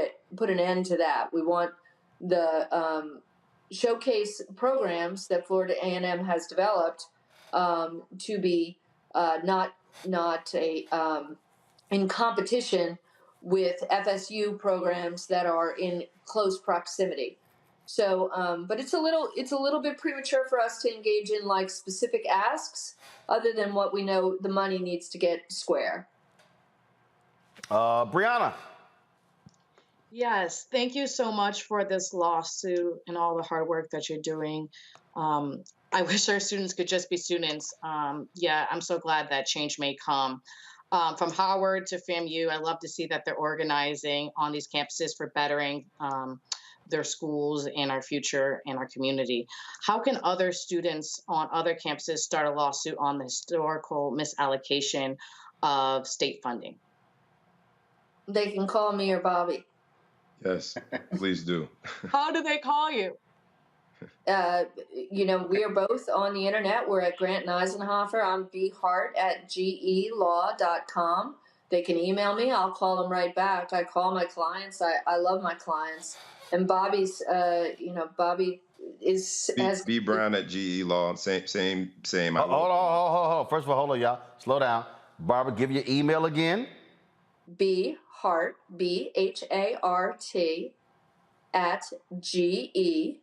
an end to that. We want the showcase programs that Florida A&M has developed to be not in competition with FSU programs that are in close proximity. So, but it's a little bit premature for us to engage in like specific asks, other than what we know the money needs to get square. Brianna. Yes, thank you so much for this lawsuit and all the hard work that you're doing. I wish our students could just be students. I'm so glad that change may come. from Howard to FAMU. I love to see that they're organizing on these campuses for bettering their schools and our future and our community. How can other students on other campuses start a lawsuit on the historical misallocation of state funding? They can call me or Bobby. Yes, please do. How do they call you? We are both on the internet. We're at Grant and Eisenhofer. I'm bhart@gelaw.com. They can email me. I'll call them right back. I call my clients. I love my clients. And Bobby's, Bobby has B Brown at GE Law. Same. Hold on. First of all, hold on, y'all. Slow down. Barbara, give your email again. bhart, BHART, at gelaw.com.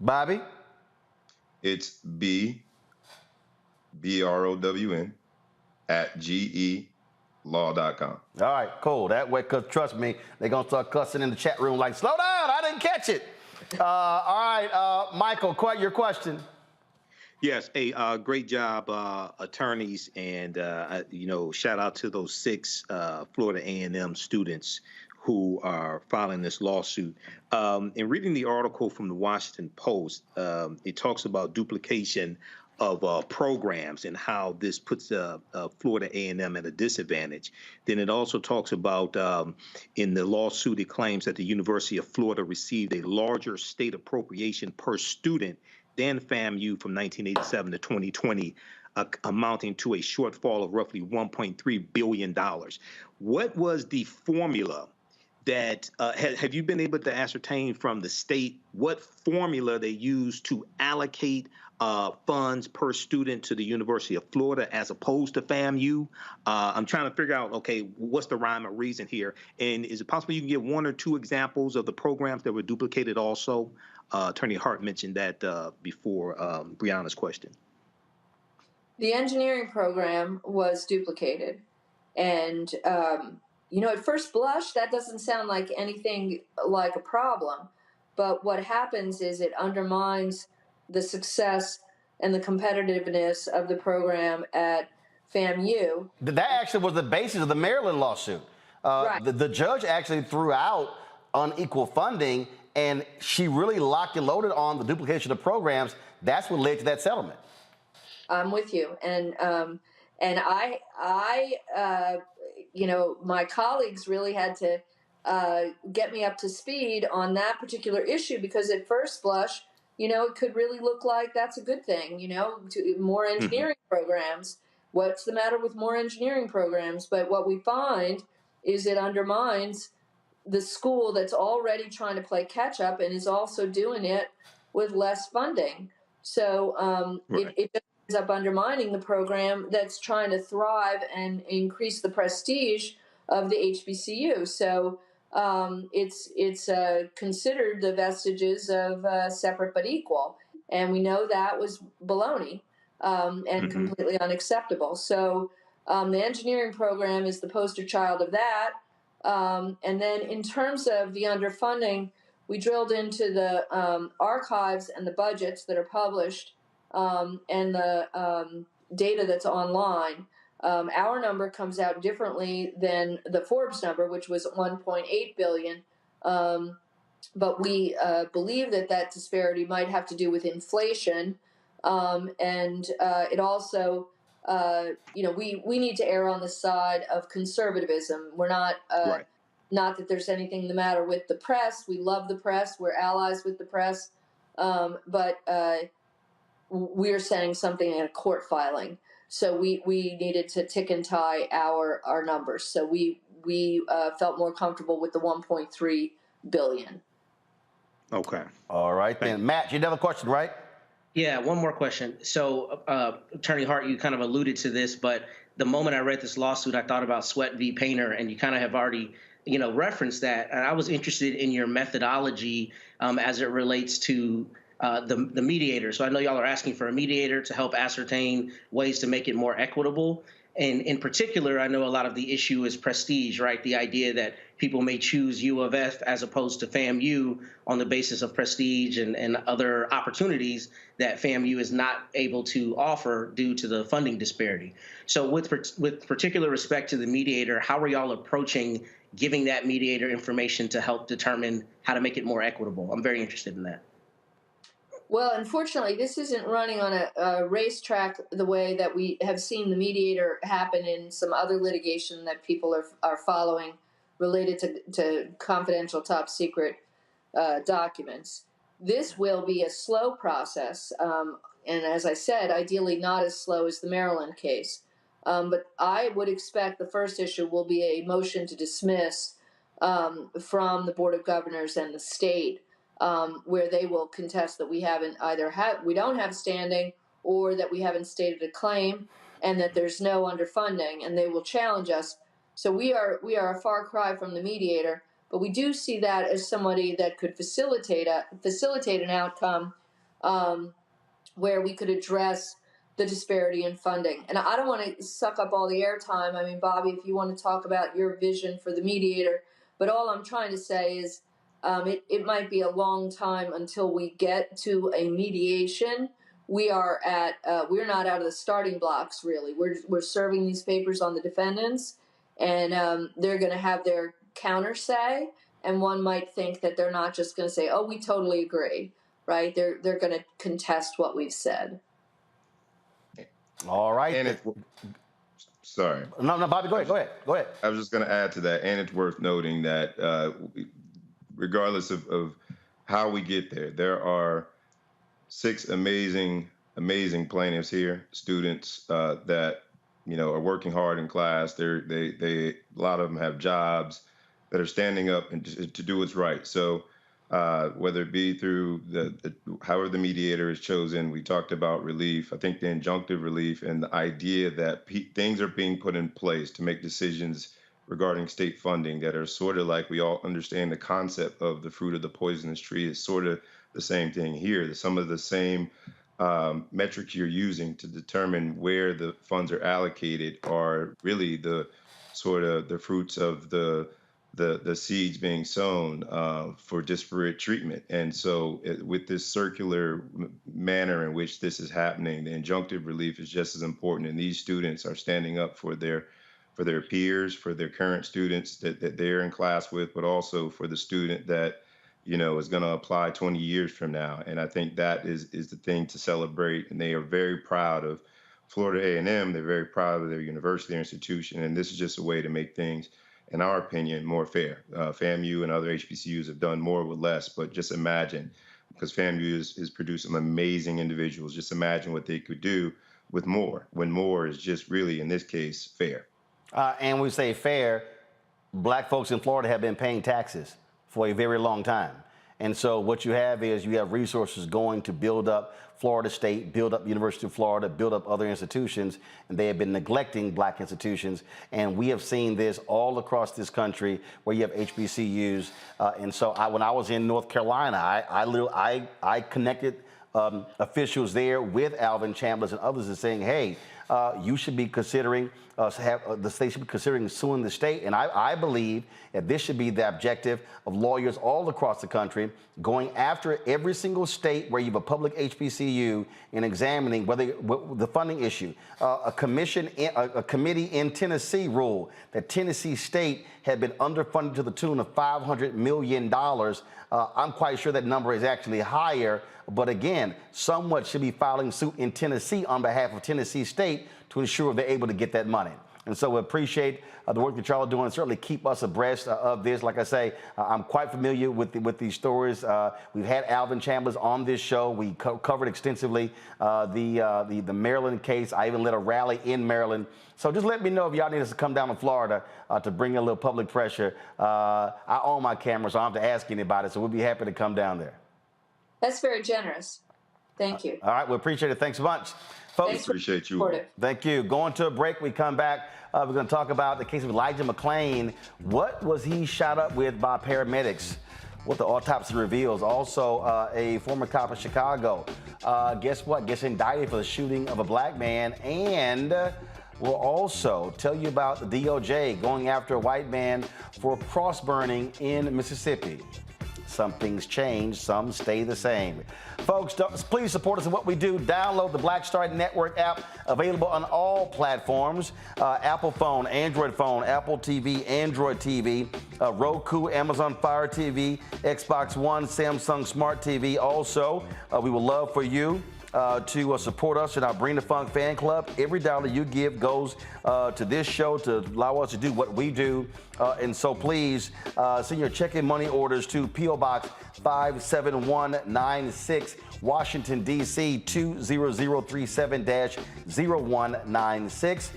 Bobby? It's BROWN at GELaw.com. All right, cool. That way, because trust me, they're going to start cussing in the chat room like, slow down, I didn't catch it. All right, Michael, your question. Yes, great job, attorneys, and shout out to those 6 Florida A&M students who are filing this lawsuit. In reading the article from the Washington Post, it talks about duplication of programs and how this puts Florida A&M at a disadvantage. Then it also talks about in the lawsuit, it claims that the University of Florida received a larger state appropriation per student than FAMU from 1987 to 2020, amounting to a shortfall of roughly $1.3 billion. What was the formula that, have you been able to ascertain from the state what formula they used to allocate funds per student to the University of Florida as opposed to FAMU? I'm trying to figure out, okay, what's the rhyme or reason here? And is it possible you can give 1 or 2 examples of the programs that were duplicated also? Attorney Hart mentioned that before Brianna's question. The engineering program was duplicated. And, at first blush, that doesn't sound like anything like a problem. But what happens is it undermines the success and the competitiveness of the program at FAMU. That actually was the basis of the Maryland lawsuit. Right. The judge actually threw out unequal funding, and she really locked and loaded on the duplication of programs. That's what led to that settlement. I'm with you. And my colleagues really had to get me up to speed on that particular issue, because at first blush, it could really look like that's a good thing, more engineering programs. What's the matter with more engineering programs? But what we find is it undermines the school that's already trying to play catch up and is also doing it with less funding. So it just ends up undermining the program that's trying to thrive and increase the prestige of the HBCU. So it's considered the vestiges of separate but equal. And we know that was baloney and completely unacceptable. So the engineering program is the poster child of that. And then in terms of the underfunding, we drilled into the archives and the budgets that are published and the data that's online. Our number comes out differently than the Forbes number, which was 1.8 billion. But we believe that disparity might have to do with inflation. And it also, we need to err on the side of conservatism. We're not, not that there's anything the matter with the press. We love the press. We're allies with the press. But we're saying something in a court filing. So we needed to tick and tie our numbers. So we felt more comfortable with the 1.3 billion. Okay. All right then. Matt, you have a question, right? Yeah, one more question. So, Attorney Hart, you kind of alluded to this, but the moment I read this lawsuit, I thought about Sweat v. Painter, and you kind of have already, referenced that. And I was interested in your methodology as it relates to the mediator. So I know y'all are asking for a mediator to help ascertain ways to make it more equitable. And in particular, I know a lot of the issue is prestige, right? The idea that people may choose U of F as opposed to FAMU on the basis of prestige and other opportunities that FAMU is not able to offer due to the funding disparity. So with particular respect to the mediator, how are y'all approaching giving that mediator information to help determine how to make it more equitable? I'm very interested in that. Well, unfortunately, this isn't running on a racetrack the way that we have seen the mediator happen in some other litigation that people are following related to confidential top secret documents. This will be a slow process, and as I said, ideally not as slow as the Maryland case. But I would expect the first issue will be a motion to dismiss from the Board of Governors and the state, where they will contest that we haven't we don't have standing, or that we haven't stated a claim, and that there's no underfunding, and they will challenge us. So we are a far cry from the mediator, but we do see that as somebody that could facilitate an outcome where we could address the disparity in funding. And I don't want to suck up all the airtime. I mean, Bobby, if you want to talk about your vision for the mediator, but all I'm trying to say is it might be a long time until we get to a mediation. We're not out of the starting blocks, really. We're serving these papers on the defendants, and they're going to have their counter say, and one might think that they're not just going to say, oh, we totally agree, right? They're going to contest what we've said. All right. And sorry. No, Bobby, go ahead. I was just going to add to that, and it's worth noting that regardless of how we get there, there are 6 amazing plaintiffs here, students that are working hard in class. They a lot of them have jobs that are standing up and to do what's right. So whether it be through however the mediator is chosen, we talked about relief. I think the injunctive relief and the idea that things are being put in place to make decisions regarding state funding that are sort of like we all understand the concept of the fruit of the poisonous tree is sort of the same thing here. Some of the same metrics you're using to determine where the funds are allocated are really the sort of the fruits of the seeds being sown for disparate treatment. And so with this circular manner in which this is happening, the injunctive relief is just as important. And these students are standing up for their peers, for their current students that they're in class with, but also for the student that, is going to apply 20 years from now. And I think that is the thing to celebrate. And they are very proud of Florida A&M. They're very proud of their university, their institution. And this is just a way to make things, in our opinion, more fair. FAMU and other HBCUs have done more with less, but just imagine, because FAMU has produced some amazing individuals, just imagine what they could do with more, when more is just really, in this case, fair. And we say fair, black folks in Florida have been paying taxes for a very long time. And so what you have is you have resources going to build up Florida State, build up University of Florida, build up other institutions, and they have been neglecting black institutions. And we have seen this all across this country where you have HBCUs. And so when I was in North Carolina, I connected officials there with Alvin Chambliss and others and saying, hey, you should be considering, the state should be considering suing the state. And I believe that this should be the objective of lawyers all across the country, going after every single state where you have a public HBCU and examining whether the funding issue. A committee in Tennessee ruled that Tennessee State had been underfunded to the tune of $500 million. I'm quite sure that number is actually higher. But again, someone should be filing suit in Tennessee on behalf of Tennessee State to ensure they're able to get that money. And so we appreciate the work that y'all are doing. Certainly keep us abreast of this. Like I say, I'm quite familiar with these stories. We've had Alvin Chambliss on this show. We covered extensively the Maryland case. I even led a rally in Maryland. So just let me know if y'all need us to come down to Florida to bring a little public pressure. I own my camera, so I don't have to ask anybody. So we'll be happy to come down there. That's very generous. Thank you. All right, we appreciate it. Thanks so much. Folks, appreciate you. Thank you. Going to a break, we come back. We're going to talk about the case of Elijah McClain. What was he shot up with by paramedics? What the autopsy reveals. Also, a former cop in Chicago, guess what? Gets indicted for the shooting of a black man. And We'll also tell you about the DOJ going after a white man for cross burning in Mississippi. Some things change, some stay the same. Folks, please support us in what we do. Download the Black Star Network app, available on all platforms. Apple phone, Android phone, Apple TV, Android TV, Roku, Amazon Fire TV, Xbox One, Samsung Smart TV. Also, we would love for you to support us in our Bring the Funk fan club. Every dollar you give goes to this show to allow us to do what we do. And so please send your check and money orders to P.O. Box 57196, Washington, D.C. 20037-0196.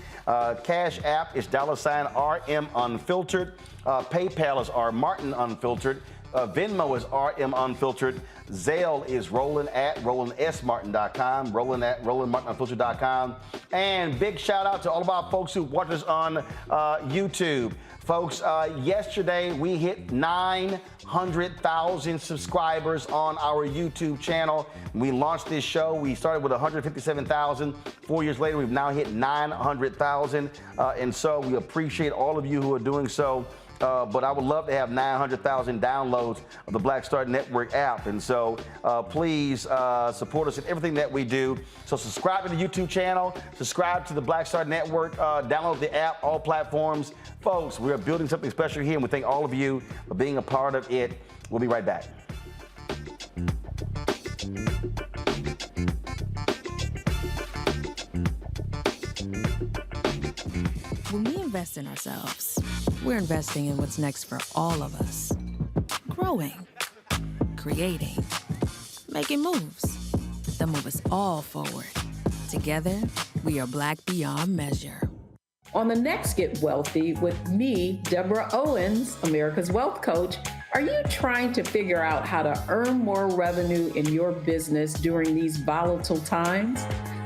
Cash App is $RM Unfiltered. PayPal is R Martin Unfiltered. Venmo is RM Unfiltered. Zelle is Roland at RolandSMartin.com, Roland at RolandMartinUnfiltered.com. And big shout out to all of our folks who watch us on YouTube. Folks, yesterday we hit 900,000 subscribers on our YouTube channel. We launched this show. We started with 157,000. 4 years later, we've now hit 900,000. And so we appreciate all of you who are doing so. But I would love to have 900,000 downloads of the Black Star Network app. And so please support us in everything that we do. So subscribe to the YouTube channel, subscribe to the Black Star Network, download the app, all platforms. Folks, we are building something special here, and we thank all of you for being a part of it. We'll be right back. When we invest in ourselves, we're investing in what's next for all of us. Growing, creating, making moves that move us all forward. Together, we are Black beyond measure. On the next Get Wealthy with me, Deborah Owens, America's Wealth Coach, are you trying to figure out how to earn more revenue in your business during these volatile times?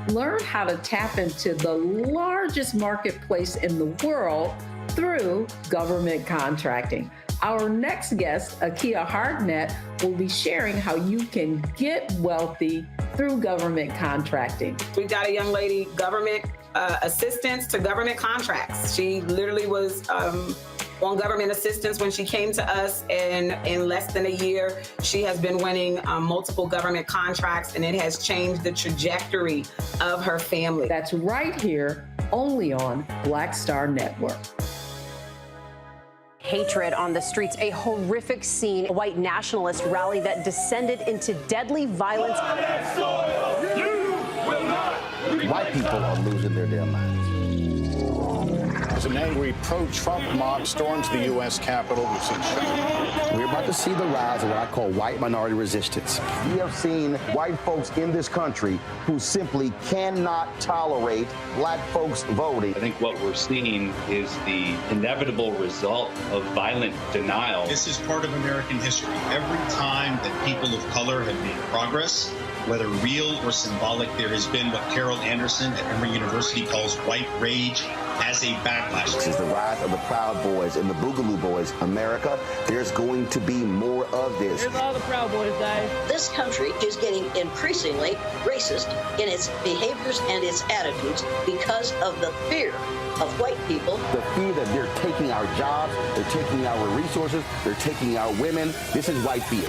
Learn how to tap into the largest marketplace in the world through government contracting. Our next guest, Akia Hardnett, will be sharing how you can get wealthy through government contracting. We got a young lady, government assistance to government contracts. She literally was on government assistance when she came to us, and in less than a year, she has been winning multiple government contracts, and it has changed the trajectory of her family. That's right here, only on Black Star Network. Hatred on the streets, a horrific scene, a white nationalist rally that descended into deadly violence. White people are losing their damn minds. As an angry pro-Trump mob storms the U.S. Capitol, we've seen shootings. We're about to see the rise of what I call white minority resistance. We have seen white folks in this country who simply cannot tolerate black folks voting. I think what we're seeing is the inevitable result of violent denial. This is part of American history. Every time that people of color have made progress, whether real or symbolic, there has been what Carol Anderson at Emory University calls white rage as a backlash. This is the rise of the Proud Boys and the Boogaloo Boys. America, there's going to be more of this. Here's all the Proud Boys, guys. This country is getting increasingly racist in its behaviors and its attitudes because of the fear of white people. The fear that they're taking our jobs, they're taking our resources, they're taking our women. This is white fear.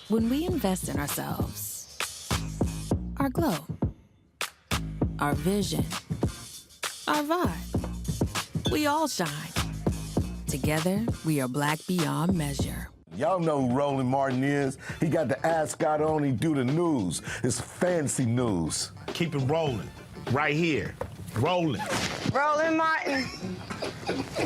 When we invest in ourselves, our glow, our vision, our vibe, we all shine. Together, we are Black beyond measure. Y'all know who Roland Martin is. He got the ascot on, he do the news. It's fancy news. Keep it rolling, right here, rolling. Roland Martin.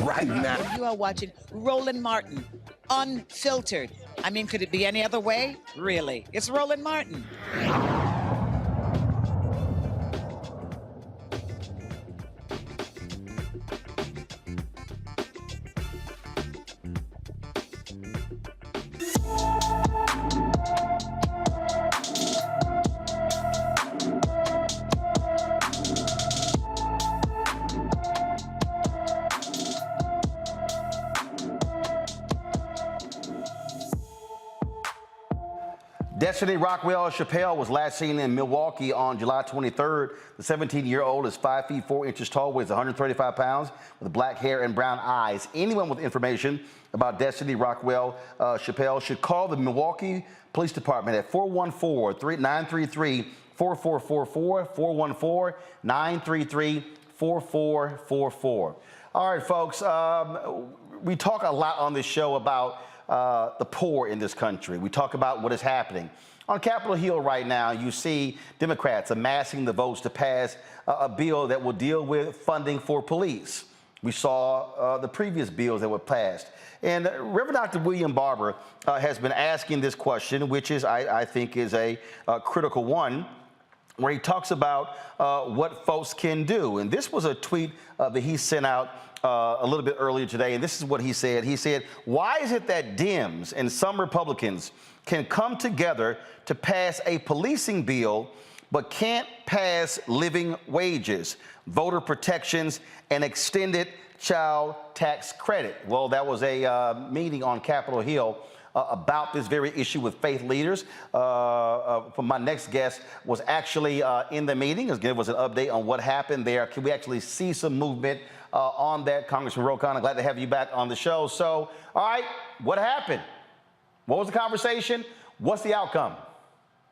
Right now. You are watching Roland Martin, Unfiltered. I mean, could it be any other way? Really? It's Roland Martin. Destiny Rockwell Chappelle was last seen in Milwaukee on July 23rd. The 17-year-old is 5 feet 4 inches tall, weighs 135 pounds, with black hair and brown eyes. Anyone with information about Destiny Rockwell Chappelle should call the Milwaukee Police Department at 414-933-4444, 414-933-4444. All right, folks, we talk a lot on this show about the poor in this country. We talk about what is happening. On Capitol Hill right now, you see Democrats amassing the votes to pass a bill that will deal with funding for police. We saw the previous bills that were passed. And Reverend Dr. William Barber has been asking this question, which is, I think, is a critical one, where he talks about what folks can do. And this was a tweet that he sent out a little bit earlier today, and this is what he said. He said, "Why is it that Dems and some Republicans can come together to pass a policing bill but can't pass living wages, voter protections, and extended child tax credit?" Well, that was a meeting on Capitol Hill about this very issue with faith leaders. My next guest was actually in the meeting. He'll give us an update on what happened there. Can we actually see some movement on that? Congressman Rokon, I'm glad to have you back on the show. So, all right, what happened? What was the conversation? What's the outcome?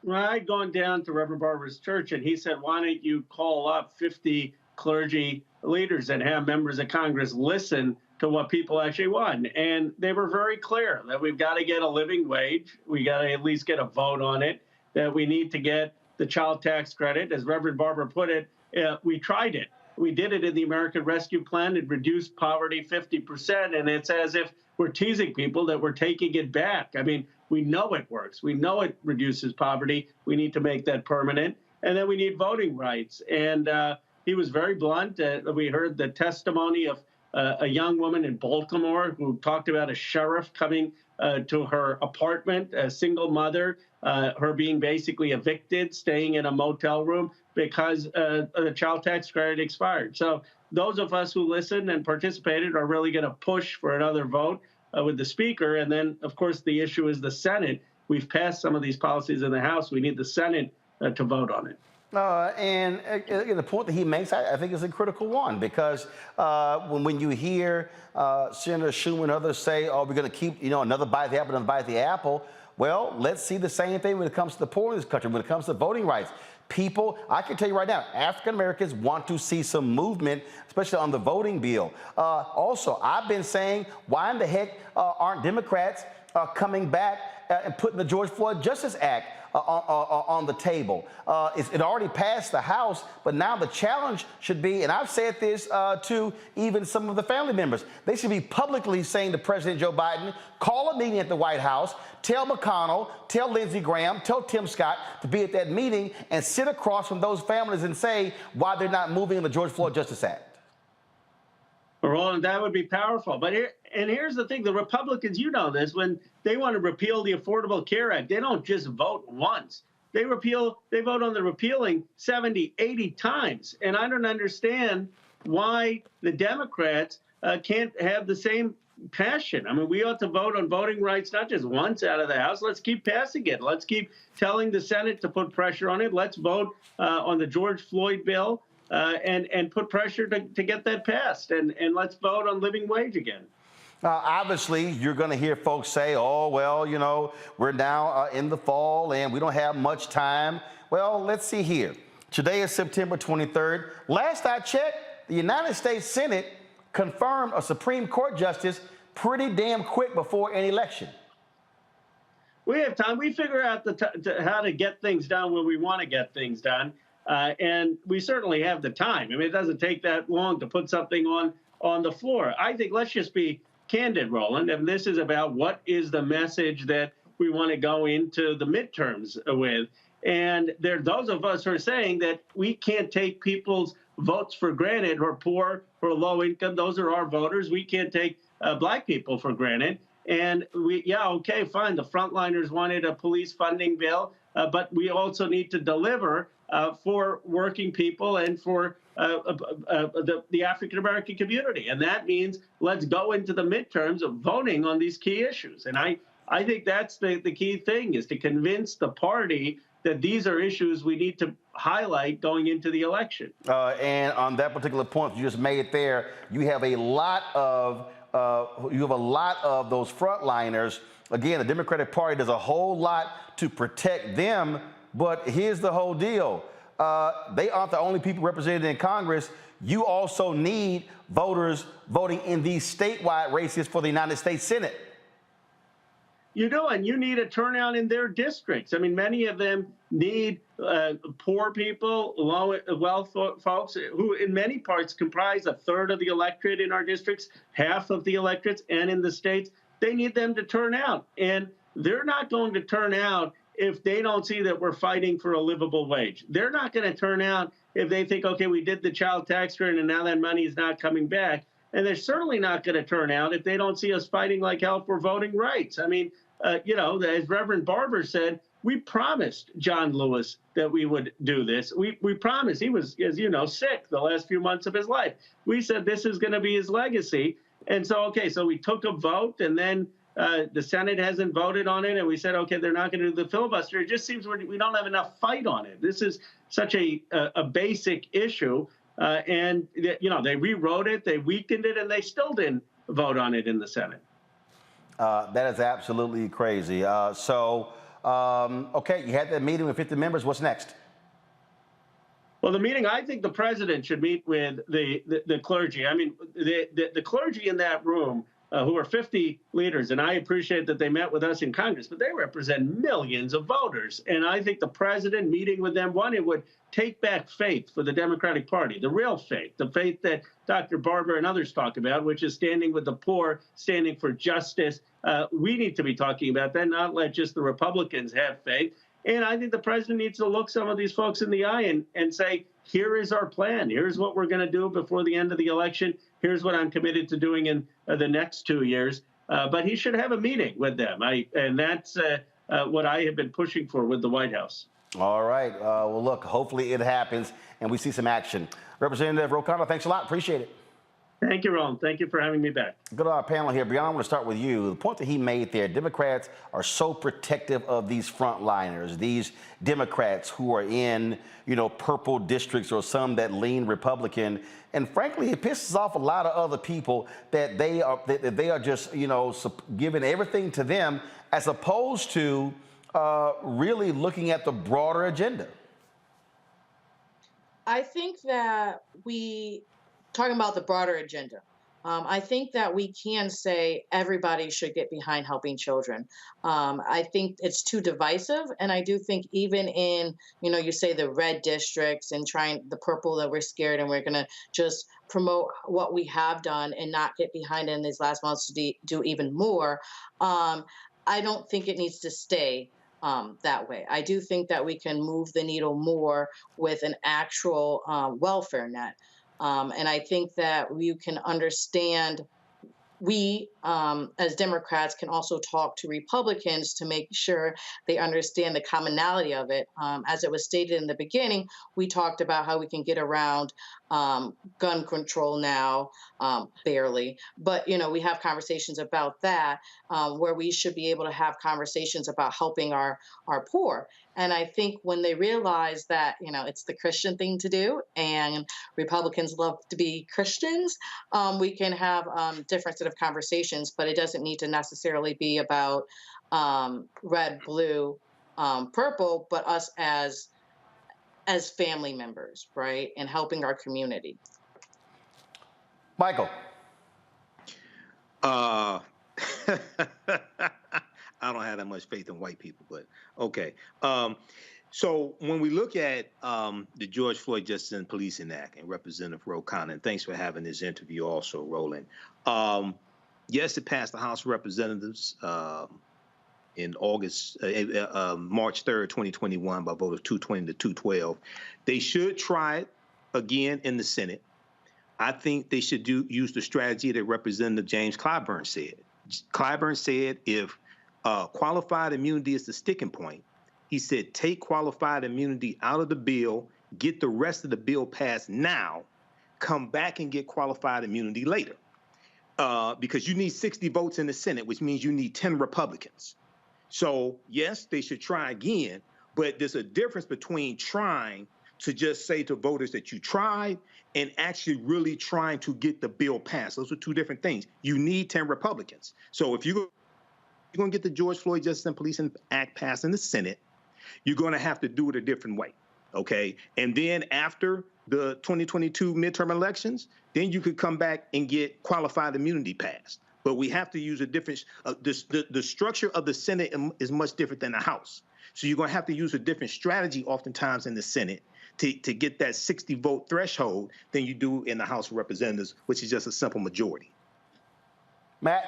Well, I'd gone down to Reverend Barber's church, and he said, why don't you call up 50 clergy leaders and have members of Congress listen to what people actually want? And they were very clear that we've got to get a living wage. We got to at least get a vote on it, that we need to get the child tax credit. As Reverend Barber put it, we tried it. We did it in the American Rescue Plan. It reduced poverty 50%, and it's as if we're teasing people that we're taking it back. I mean, we know it works. We know it reduces poverty. We need to make that permanent. And then we need voting rights. And he was very blunt. We heard the testimony of a young woman in Baltimore who talked about a sheriff coming to her apartment, a single mother, her being basically evicted, staying in a motel room because the child tax credit expired. So those of us who listened and participated are really going to push for another vote with the Speaker. And then, of course, the issue is the Senate. We've passed some of these policies in the House. We need the Senate to vote on it. And the point that he makes, I think, is a critical one, because when you hear Senator Schumer and others say, oh, we're going to keep, another bite of the apple, another bite of the apple, well, let's see the same thing when it comes to the poor in this country, when it comes to voting rights. People, I can tell you right now, African Americans want to see some movement, especially on the voting bill. Also, I've been saying, why in the heck aren't Democrats coming back and putting the George Floyd Justice Act on the table? It already passed the House, but now the challenge should be, and I've said this to even some of the family members, they should be publicly saying to President Joe Biden, call a meeting at the White House, tell McConnell, tell Lindsey Graham, tell Tim Scott to be at that meeting and sit across from those families and say why they're not moving in the George Floyd Justice Act. Roland, that would be powerful. But here's the thing. The Republicans, you know this, when they want to repeal the Affordable Care Act, they don't just vote once. They vote on the repealing 70, 80 times. And I don't understand why the Democrats can't have the same passion. I mean, we ought to vote on voting rights not just once out of the House. Let's keep passing it. Let's keep telling the Senate to put pressure on it. Let's vote on the George Floyd bill. And put pressure to get that passed. And let's vote on living wage again. Obviously, you're going to hear folks say, oh, well, we're now in the fall and we don't have much time. Well, let's see here. Today is September 23rd. Last I checked, the United States Senate confirmed a Supreme Court justice pretty damn quick before an election. We have time. We figure out how to get things done when we want to get things done. And we certainly have the time. I mean, it doesn't take that long to put something on the floor. I think let's just be candid, Roland. And this is about what is the message that we want to go into the midterms with. And there are those of us who are saying that we can't take people's votes for granted, who are poor, who are low income. Those are our voters. We can't take Black people for granted. And okay, fine. The frontliners wanted a police funding bill, but we also need to deliver for working people and for the African-American community. And that means let's go into the midterms of voting on these key issues. And I think that's the key thing, is to convince the party that these are issues we need to highlight going into the election. And on that particular point you just made there, you have a lot of those frontliners. Again, the Democratic Party does a whole lot to protect them, but here's the whole deal. They aren't the only people represented in Congress. You also need voters voting in these statewide races for the United States Senate. You do, and you need a turnout in their districts. I mean, many of them need poor people, low wealth folks who in many parts comprise a third of the electorate in our districts, half of the electorates, and in the states. They need them to turn out. And they're not going to turn out if they don't see that we're fighting for a livable wage. They're not going to turn out if they think, okay, we did the child tax credit and now that money is not coming back. And they're certainly not going to turn out if they don't see us fighting like hell for voting rights. I mean, as Reverend Barber said, we promised John Lewis that we would do this. We promised. He was, as you know, sick the last few months of his life. We said this is going to be his legacy. And so, so we took a vote, and then the Senate hasn't voted on it, and we said, okay, they're not going to do the filibuster. It just seems we don't have enough fight on it. This is such a basic issue. And, they rewrote it, they weakened it, and they still didn't vote on it in the Senate. That is absolutely crazy. Okay, you had that meeting with 50 members. What's next? Well, the meeting, I think the president should meet with the clergy. I mean, the clergy in that room, who are 50 leaders, and I appreciate that they met with us in Congress, but they represent millions of voters. And I think the president meeting with them, one, it would take back faith for the Democratic Party, the real faith, the faith that Dr. Barber and others talk about, which is standing with the poor, standing for justice. We need to be talking about that, not let just the Republicans have faith. And I think the president needs to look some of these folks in the eye and say, here is our plan. Here's what we're going to do before the end of the election. Here's what I'm committed to doing in the next 2 years. But he should have a meeting with them. And that's what I have been pushing for with the White House. All right. Well, look, hopefully it happens and we see some action. Representative O'Connor, thanks a lot. Appreciate it. Thank you, Ron. Thank you for having me back. Good on our panel here. Brianna, I want to start with you. The point that he made there, Democrats are so protective of these frontliners, these Democrats who are in, purple districts or some that lean Republican. And frankly, it pisses off a lot of other people that they are just, giving everything to them as opposed to really looking at the broader agenda. I think that talking about the broader agenda, I think that we can say everybody should get behind helping children. I think it's too divisive. And I do think even in, you say the red districts and trying the purple, that we're scared and we're going to just promote what we have done and not get behind in these last months to do even more. I don't think it needs to stay that way. I do think that we can move the needle more with an actual welfare net. And I think that you can understand, we as Democrats can also talk to Republicans to make sure they understand the commonality of it. As it was stated in the beginning, we talked about how we can get around gun control now, barely. But, we have conversations about that, where we should be able to have conversations about helping our poor. And I think when they realize that, it's the Christian thing to do and Republicans love to be Christians, we can have different sort of conversations, but it doesn't need to necessarily be about red, blue, purple, but us as family members, right? And helping our community. Michael. I don't have that much faith in white people, but okay. So when we look at the George Floyd Justice and Policing Act and Representative O'Connor, and thanks for having this interview also, Roland. Yes, it passed the House of Representatives in March 3rd, 2021 by a vote of 220 to 212. They should try it again in the Senate. I think they should use the strategy that Representative James Clyburn said. Clyburn said if qualified immunity is the sticking point, he said take qualified immunity out of the bill, get the rest of the bill passed now, come back and get qualified immunity later. Because you need 60 votes in the Senate, which means you need 10 Republicans. So, yes, they should try again, but there's a difference between trying to just say to voters that you tried and actually really trying to get the bill passed. Those are two different things. You need 10 Republicans. So if you're going to get the George Floyd Justice and Policing Act passed in the Senate, you're going to have to do it a different way, okay? And then after the 2022 midterm elections, then you could come back and get qualified immunity passed. But we have to use a different, the structure of the Senate is much different than the House. So you're going to have to use a different strategy oftentimes in the Senate to get that 60 vote threshold than you do in the House of Representatives, which is just a simple majority. Matt?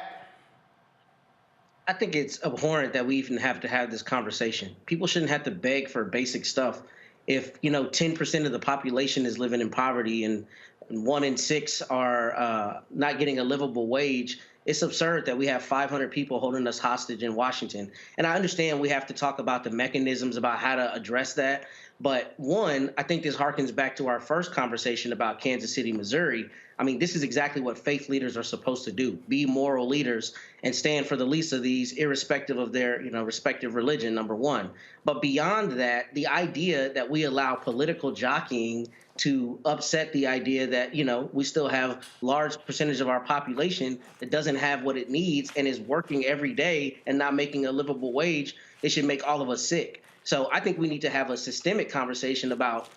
I think it's abhorrent that we even have to have this conversation. People shouldn't have to beg for basic stuff. If, 10% of the population is living in poverty and 1 in 6 are not getting a livable wage, it's absurd that we have 500 people holding us hostage in Washington. And I understand we have to talk about the mechanisms about how to address that. But one, I think this harkens back to our first conversation about Kansas City, Missouri. I mean, this is exactly what faith leaders are supposed to do, be moral leaders and stand for the least of these, irrespective of their, respective religion, number one. But beyond that, the idea that we allow political jockeying to upset the idea that, we still have large percentage of our population that doesn't have what it needs and is working every day and not making a livable wage, it should make all of us sick. So I think we need to have a systemic conversation about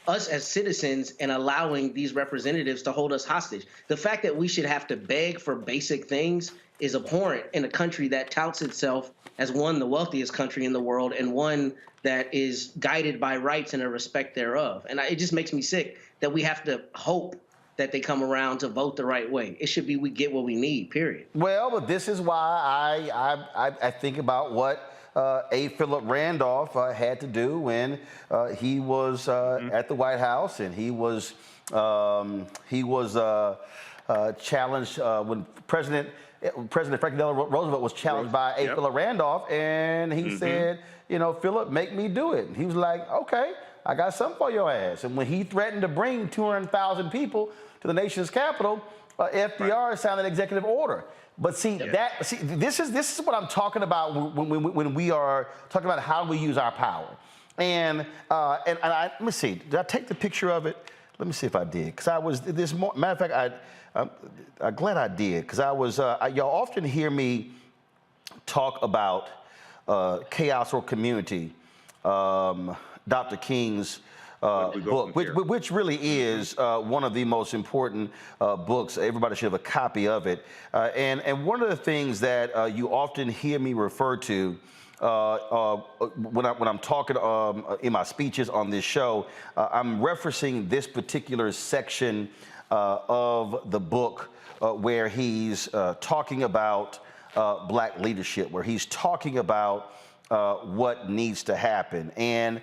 us as citizens and allowing these representatives to hold us hostage. The fact that we should have to beg for basic things is abhorrent in a country that touts itself as one, the wealthiest country in the world, and one that is guided by rights and a respect thereof. And it just makes me sick that we have to hope that they come around to vote the right way. It should be we get what we need, period. Well, but this is why I think about what A. Philip Randolph had to do when he was at the White House, and he was challenged when President Franklin Delano Roosevelt was challenged by A. Philip Randolph, and he said, Philip, make me do it. And he was like, okay, I got something for your ass. And when he threatened to bring 200,000 people to the nation's capital, FDR signed an executive order. But this is what I'm talking about when we are talking about how we use our power. And let me see, did I take the picture of it? Let me see if I did, because I was matter of fact, I'm glad I did, because y'all often hear me talk about chaos or community, Dr. King's book, which really is one of the most important books. Everybody should have a copy of it. And one of the things that you often hear me refer to when I'm talking in my speeches on this show, I'm referencing this particular section of the book where he's talking about Black leadership, where he's talking about what needs to happen. And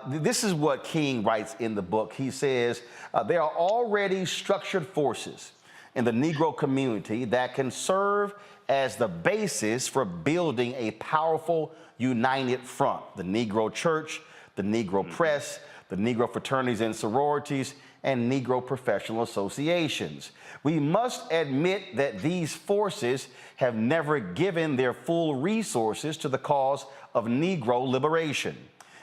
this is what King writes in the book. He says, there are already structured forces in the Negro community that can serve as the basis for building a powerful, united front. The Negro Church, the Negro Press, the Negro fraternities and sororities, and Negro professional associations. We must admit that these forces have never given their full resources to the cause of Negro liberation.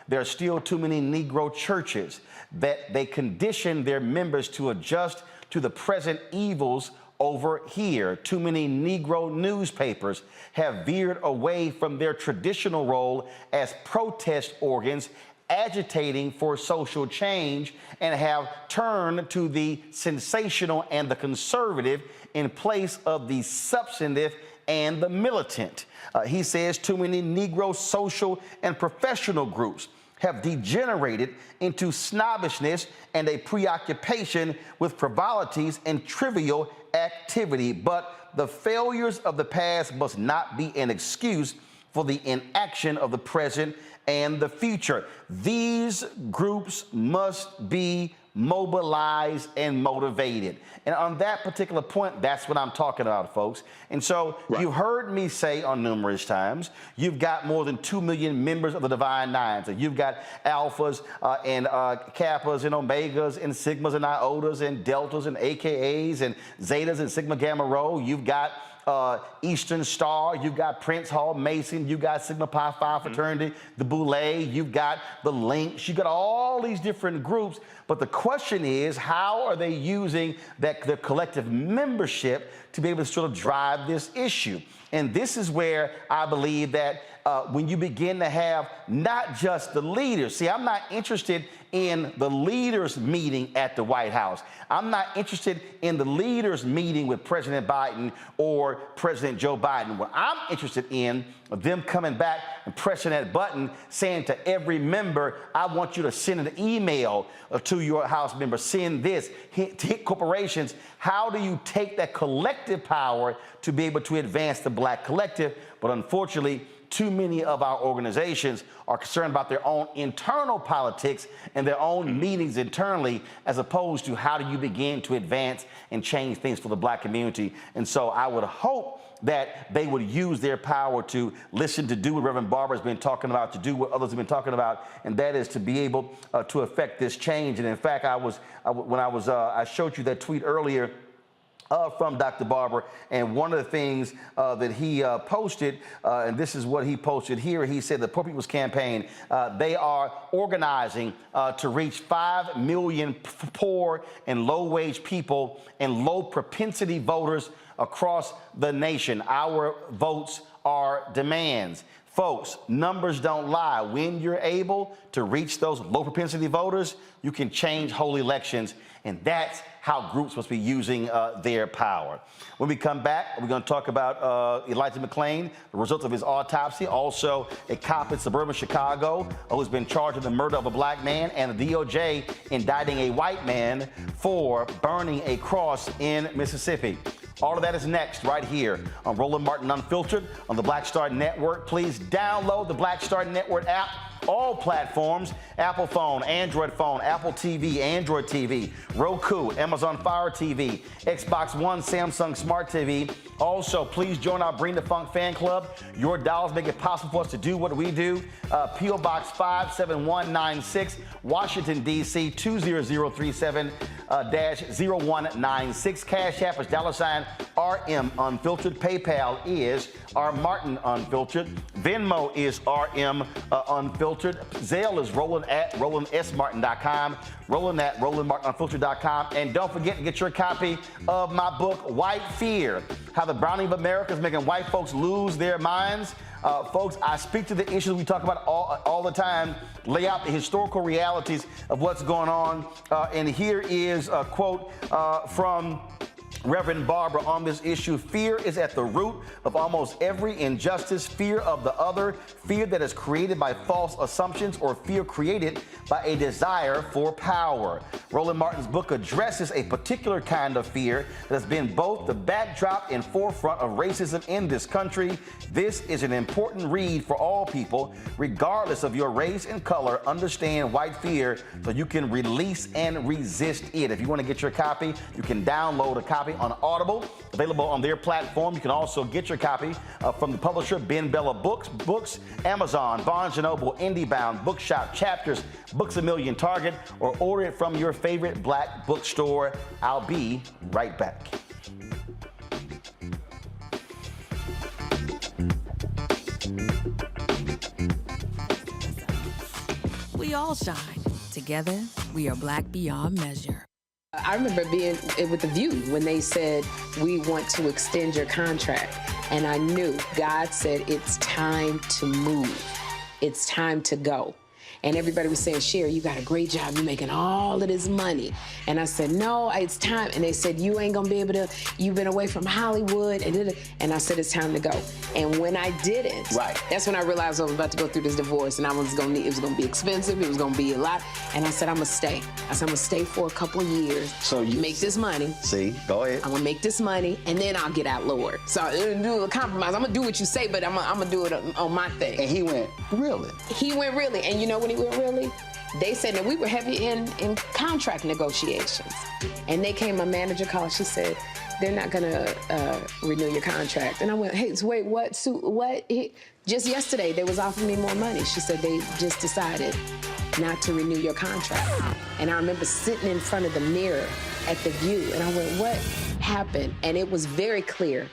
There are still too many Negro churches that they condition their members to adjust to the present evils over here. Too many Negro newspapers have veered away from their traditional role as protest organs, agitating for social change, and have turned to the sensational and the conservative in place of the substantive and the militant. He says too many Negro social and professional groups have degenerated into snobbishness and a preoccupation with frivolities and trivial activity. But the failures of the past must not be an excuse for the inaction of the present and the future. These groups must be mobilized and motivated. And on that particular point, that's what I'm talking about, folks. And so you've heard me say on numerous times, you've got more than 2 million members of the Divine Nine. So you've got alphas and kappas and omegas and sigmas and iotas and deltas and AKAs and zetas and sigma gamma rho. You've got Eastern Star, you've got Prince Hall Mason, you've got Sigma Pi Phi fraternity, the Boule, you've got the Links, you've got all these different groups. But the question is, how are they using the collective membership to be able to sort of drive this issue? And this is where I believe that when you begin to have not just the leaders, see, I'm not interested in the leaders meeting at the White House. I'm not interested in the leaders meeting with President Biden or President Joe Biden. What I'm interested in them coming back and pressing that button saying to every member, I want you to send an email to your House member, send this, hit corporations. How do you take that collective power to be able to advance the Black collective? But unfortunately, too many of our organizations are concerned about their own internal politics and their own meetings internally, as opposed to how do you begin to advance and change things for the Black community. And so I would hope that they would use their power to listen, to do what Reverend Barber has been talking about, to do what others have been talking about, and that is to be able to affect this change. And in fact, I showed you that tweet earlier from Dr. Barber, and one of the things that he posted, and this is what he posted here, he said the Poor People's Campaign, they are organizing to reach 5 million poor and low-wage people and low-propensity voters across the nation. Our votes are demands. Folks, numbers don't lie. When you're able to reach those low-propensity voters, you can change whole elections, and that's how groups must be using their power. When we come back, we're going to talk about Elijah McClain, the results of his autopsy, also a cop in suburban Chicago who's been charged with the murder of a Black man, and the DOJ indicting a white man for burning a cross in Mississippi. All of that is next right here on Roland Martin Unfiltered on the Black Star Network. Please download the Black Star Network app. All platforms, Apple phone, Android phone, Apple TV, Android TV, Roku, Amazon Fire TV, Xbox One, Samsung Smart TV. Also, please join our Bring the Funk fan club. Your dollars make it possible for us to do what we do. P.O. Box 57196, Washington, D.C. 20037-0196. Cash App is $RM Unfiltered. PayPal is R Martin Unfiltered. Venmo is RM Unfiltered. Zelle is Roland at RolandSMartin.com. Roland at RolandMartinUnfiltered.com. And don't forget to get your copy of my book, White Fear, How the Browning of America is Making White Folks Lose Their Minds. Folks, I speak to the issues we talk about all the time, lay out the historical realities of what's going on. And here is a quote from Reverend Barber on this issue. Fear is at the root of almost every injustice. Fear of the other, fear that is created by false assumptions, or fear created by a desire for power. Roland Martin's book addresses a particular kind of fear that has been both the backdrop and forefront of racism in this country. This is an important read for all people, regardless of your race and color. Understand white fear so you can release and resist it. If you want to get your copy, you can download a copy on Audible, available on their platform. You can also get your copy from the publisher Ben Bella Books, Amazon, Barnes & Noble, IndieBound, Bookshop, Chapters, Books A Million, Target, or order it from your favorite Black bookstore. I'll be right back. We all shine. Together, we are Black beyond measure. I remember being with The View when they said, we want to extend your contract. And I knew God said, it's time to move. It's time to go. And everybody was saying, Sherry, you got a great job. You're making all of this money. And I said, no, it's time. And they said, you ain't gonna be able to, you've been away from Hollywood. And I said, it's time to go. And when I didn't, that's when I realized I was about to go through this divorce, and it was gonna be expensive, it was gonna be a lot. And I said, I'm gonna stay. I said, I'm gonna stay for a couple of years. So you make this money. See, go ahead. I'm gonna make this money, and then I'll get out, Lord. So I'm gonna do a compromise. I'm gonna do what you say, but I'm gonna do it on my thing. And he went, really? He went really. And you know when anywhere really. They said that we were heavy in contract negotiations. And they came, my manager called, she said, they're not gonna renew your contract. And I went, hey, so wait, what? So what? Just yesterday, they was offering me more money. She said they just decided not to renew your contract. And I remember sitting in front of the mirror at the View, and I went, what happened? And it was very clear.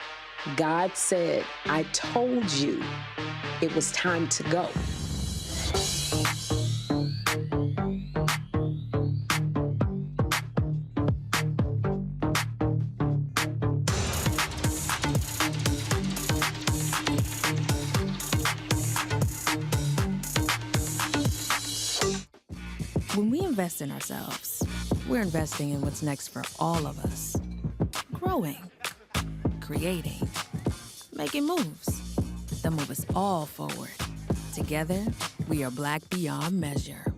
God said, I told you it was time to go. When we invest in ourselves, we're investing in what's next for all of us. Growing, creating, making moves that move us all forward. Together, we are Black beyond measure.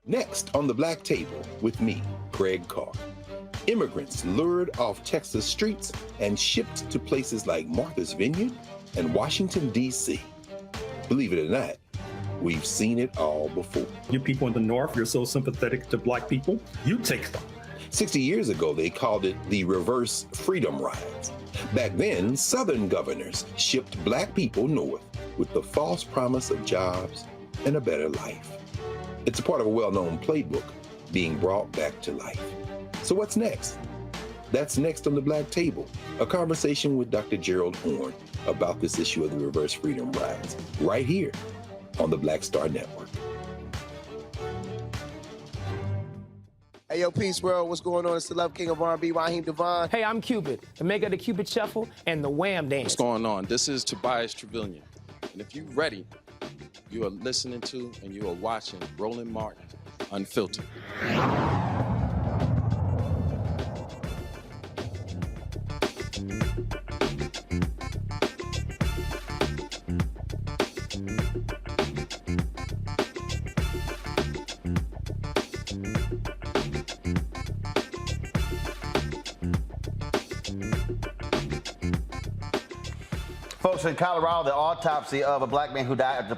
Next on the Black Table with me, Greg Carr. Immigrants lured off Texas streets and shipped to places like Martha's Vineyard and Washington, D.C. Believe it or not, we've seen it all before. You people in the North, you're so sympathetic to Black people, you take them. 60 years ago, they called it the reverse freedom rides. Back then, Southern governors shipped Black people north with the false promise of jobs and a better life. It's a part of a well-known playbook being brought back to life. So what's next? That's next on the Black Table, a conversation with Dr. Gerald Horne about this issue of the reverse freedom rides, right here on the Black Star Network. Hey, yo, Peace World, what's going on? It's the Love King of R&B, Raheem Devon. Hey, I'm Cupid, the maker of the Cupid Shuffle and the Wham Dance. What's going on? This is Tobias Trevelyan. And if you're ready, you are listening to and you are watching Roland Martin Unfiltered. Folks, in Colorado, the autopsy of a black man who died at a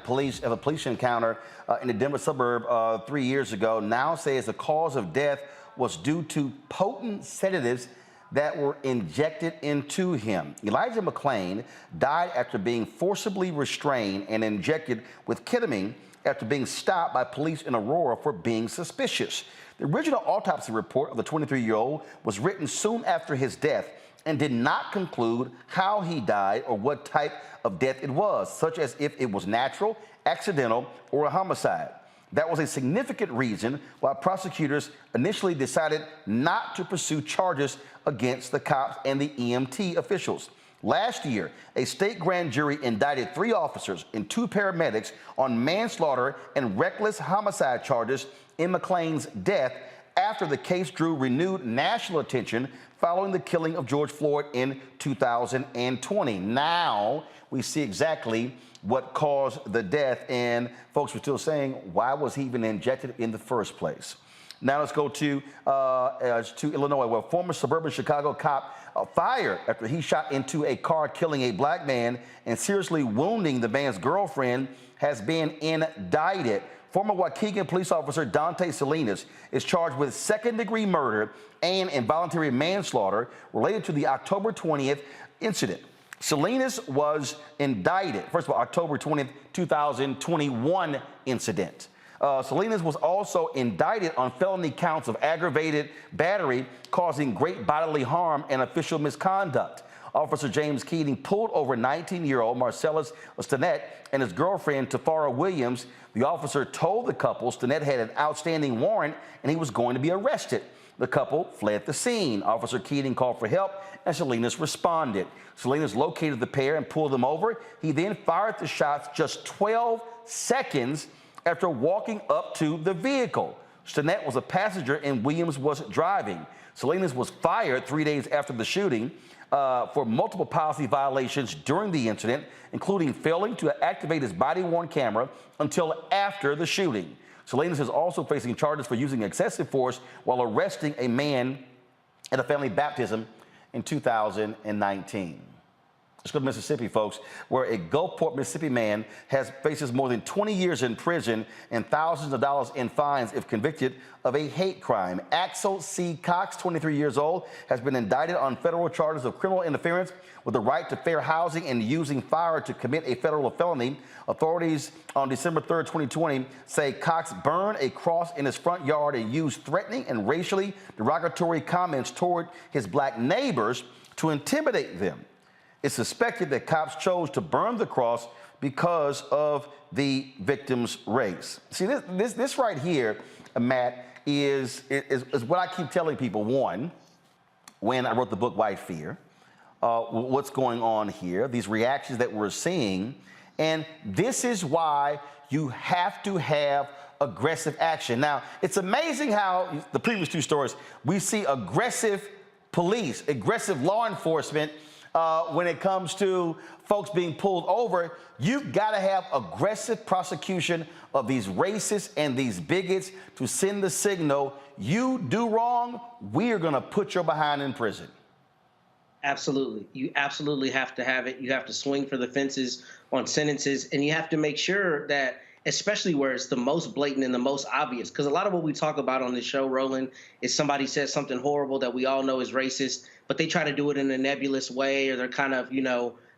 police encounter in the Denver suburb 3 years ago now says the cause of death was due to potent sedatives that were injected into him. Elijah McClain died after being forcibly restrained and injected with ketamine after being stopped by police in Aurora for being suspicious. The original autopsy report of the 23-year-old was written soon after his death and did not conclude how he died or what type of death it was, such as if it was natural, accidental, or a homicide. That was a significant reason why prosecutors initially decided not to pursue charges against the cops and the EMT officials. Last year, a state grand jury indicted 3 officers and 2 paramedics on manslaughter and reckless homicide charges in McClain's death after the case drew renewed national attention following the killing of George Floyd in 2020. Now we see exactly what caused the death, and folks were still saying, why was he even injected in the first place? Now let's go to Illinois, where former suburban Chicago cop fired after he shot into a car, killing a black man and seriously wounding the man's girlfriend, has been indicted. Former Waukegan police officer Dante Salinas is charged with second-degree murder and involuntary manslaughter related to the October 20th incident. Salinas was indicted, first of all, October 20th, 2021 incident. Salinas was also indicted on felony counts of aggravated battery causing great bodily harm and official misconduct. Officer James Keating pulled over 19-year-old Marcellus Stinnett and his girlfriend Tafara Williams. The officer told the couple Stinnett had an outstanding warrant and he was going to be arrested. The couple fled the scene. Officer Keating called for help and Salinas responded. Salinas located the pair and pulled them over. He then fired the shots just 12 seconds after walking up to the vehicle. Stinnett was a passenger and Williams was driving. Salinas was fired 3 days after the shooting for multiple policy violations during the incident, including failing to activate his body-worn camera until after the shooting. Salinas is also facing charges for using excessive force while arresting a man at a family baptism in 2019. Let's go to Mississippi, folks, where a Gulfport, Mississippi man faces more than 20 years in prison and thousands of dollars in fines if convicted of a hate crime. Axel C. Cox, 23 years old, has been indicted on federal charges of criminal interference with the right to fair housing and using fire to commit a federal felony. Authorities on December 3rd, 2020, say Cox burned a cross in his front yard and used threatening and racially derogatory comments toward his black neighbors to intimidate them. It's suspected that cops chose to burn the cross because of the victim's race. See, this right here, Matt, is what I keep telling people. One, when I wrote the book White Fear, what's going on here, these reactions that we're seeing, and this is why you have to have aggressive action. Now, it's amazing how the previous two stories, we see aggressive police, aggressive law enforcement. When it comes to folks being pulled over, you've got to have aggressive prosecution of these racists and these bigots to send the signal, you do wrong, we are going to put your behind in prison. Absolutely. You absolutely have to have it. You have to swing for the fences on sentences, and you have to make sure that, especially where it's the most blatant and the most obvious, because a lot of what we talk about on this show, Roland, is somebody says something horrible that we all know is racist, but they try to do it in a nebulous way, or they're kind of,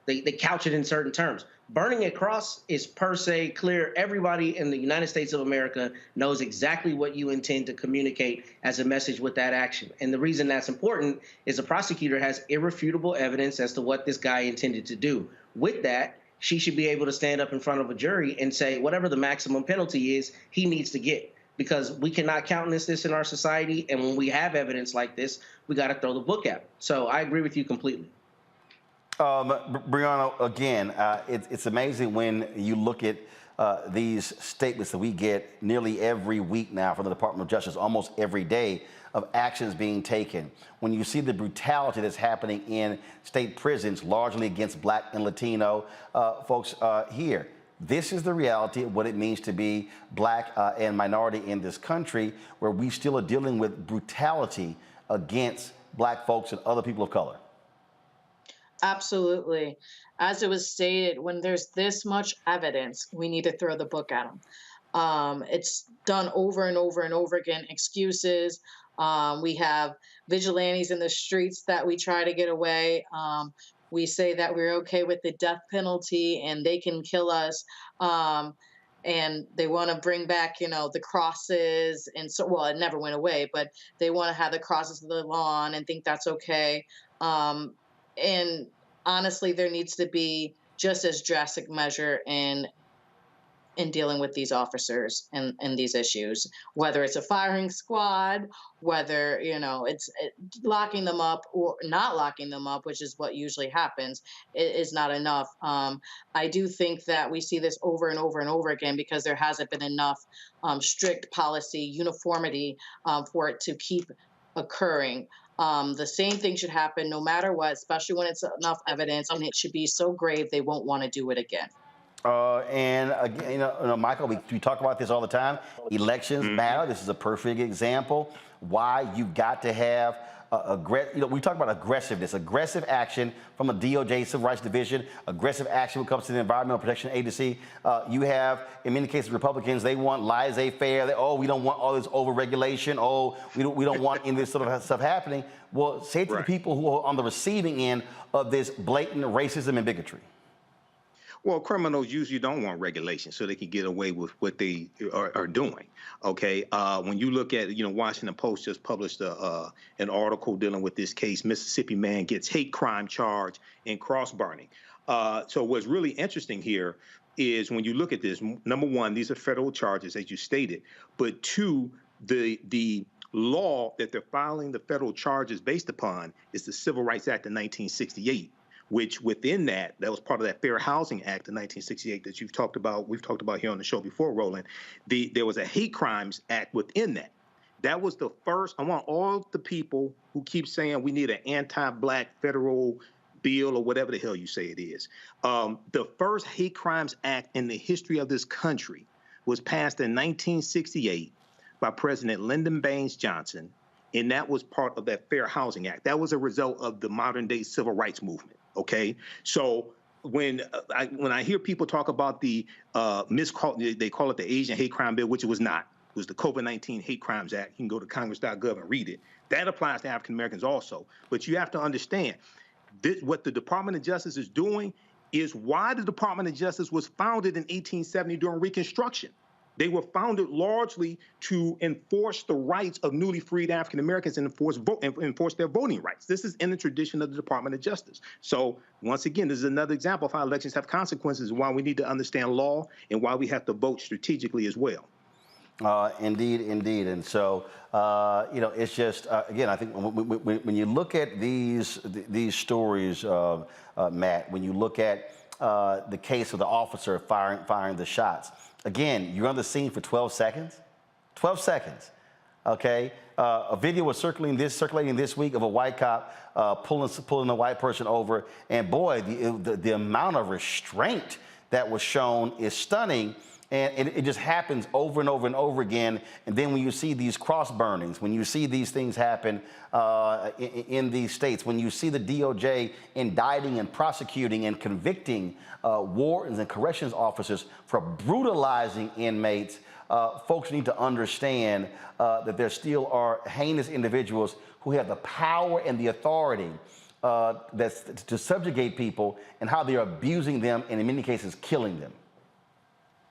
they couch it in certain terms. Burning a cross is per se clear. Everybody in the United States of America knows exactly what you intend to communicate as a message with that action. And the reason that's important is the prosecutor has irrefutable evidence as to what this guy intended to do. With that, she should be able to stand up in front of a jury and say whatever the maximum penalty is, he needs to get. Because we cannot countenance this in our society, and when we have evidence like this, we got to throw the book at it. So I agree with you completely. Brianna, again, it's amazing when you look at these statements that we get nearly every week now from the Department of Justice, almost every day, of actions being taken. When you see the brutality that's happening in state prisons, largely against Black and Latino folks here. This is the reality of what it means to be Black and minority in this country, where we still are dealing with brutality against Black folks and other people of color. Absolutely. As it was stated, when there's this much evidence, we need to throw the book at them. It's done over and over and over again. Excuses. We have vigilantes in the streets that we try to get away. We say that we're okay with the death penalty and they can kill us. And they want to bring back, the crosses. And so, well, it never went away, but they want to have the crosses of the lawn and think that's okay. And honestly, there needs to be just as drastic measure in dealing with these officers and these issues, whether it's a firing squad, whether, it's locking them up or not locking them up, which is what usually happens, is not enough. I do think that we see this over and over and over again because there hasn't been enough strict policy uniformity for it to keep occurring. The same thing should happen no matter what, especially when it's enough evidence, and it should be so grave they won't want to do it again. And again, Michael, we talk about this all the time. Elections matter. This is a perfect example why you've got to have we talk about aggressiveness, aggressive action from the DOJ Civil Rights Division, aggressive action when it comes to the Environmental Protection Agency. You have, in many cases, Republicans, they want laissez-faire. We don't want all this overregulation. We don't want any of this sort of stuff happening. Well, say it to the people who are on the receiving end of this blatant racism and bigotry. Well, criminals usually don't want regulation so they can get away with what they are doing. Okay, when you look at, Washington Post just published an article dealing with this case. Mississippi man gets hate crime charge in cross burning. So what's really interesting here is when you look at this, number one, these are federal charges, as you stated, but two, the law that they're filing the federal charges based upon is the Civil Rights Act of 1968. Which within that was part of that Fair Housing Act of 1968 that we've talked about here on the show before, Roland. There was a Hate Crimes Act within that. That was the first. I want all the people who keep saying we need an anti-Black federal bill or whatever the hell you say it is. The first Hate Crimes Act in the history of this country was passed in 1968 by President Lyndon Baines Johnson, and that was part of that Fair Housing Act. That was a result of the modern day civil rights movement. Okay, so when I hear people talk about the they call it the Asian Hate Crime Bill, which it was not. It was the COVID-19 Hate Crimes Act. You can go to congress.gov and read it. That applies to African Americans also. But you have to understand what the Department of Justice is doing is why the Department of Justice was founded in 1870 during Reconstruction. They were founded largely to enforce the rights of newly freed African Americans and enforce their voting rights. This is in the tradition of the Department of Justice. So once again, this is another example of how elections have consequences and why we need to understand law and why we have to vote strategically as well. Indeed. And so, it's just, again, I think when you look at these stories, Matt, when you look at the case of the officer firing the shots, again, you're on the scene for 12 seconds. 12 seconds, okay? A video was circulating this week of a white cop pulling a white person over, and boy, the amount of restraint that was shown is stunning. And it just happens over and over and over again. And then when you see these cross burnings, when you see these things happen in these states, when you see the DOJ indicting and prosecuting and convicting wardens and corrections officers for brutalizing inmates, folks need to understand that there still are heinous individuals who have the power and the authority to subjugate people, and how they're abusing them and in many cases killing them.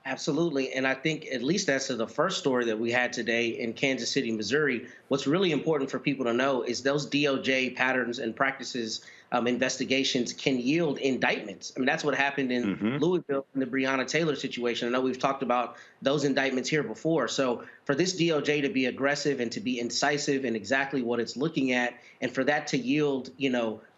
Absolutely. And I think, at least as to the first story that we had today in Kansas City, Missouri, what's really important for people to know is those DOJ patterns and practices investigations can yield indictments. I mean, that's what happened in Louisville in the Breonna Taylor situation. I know we've talked about those indictments here before. So for this DOJ to be aggressive and to be incisive in exactly what it's looking at, and for that to yield,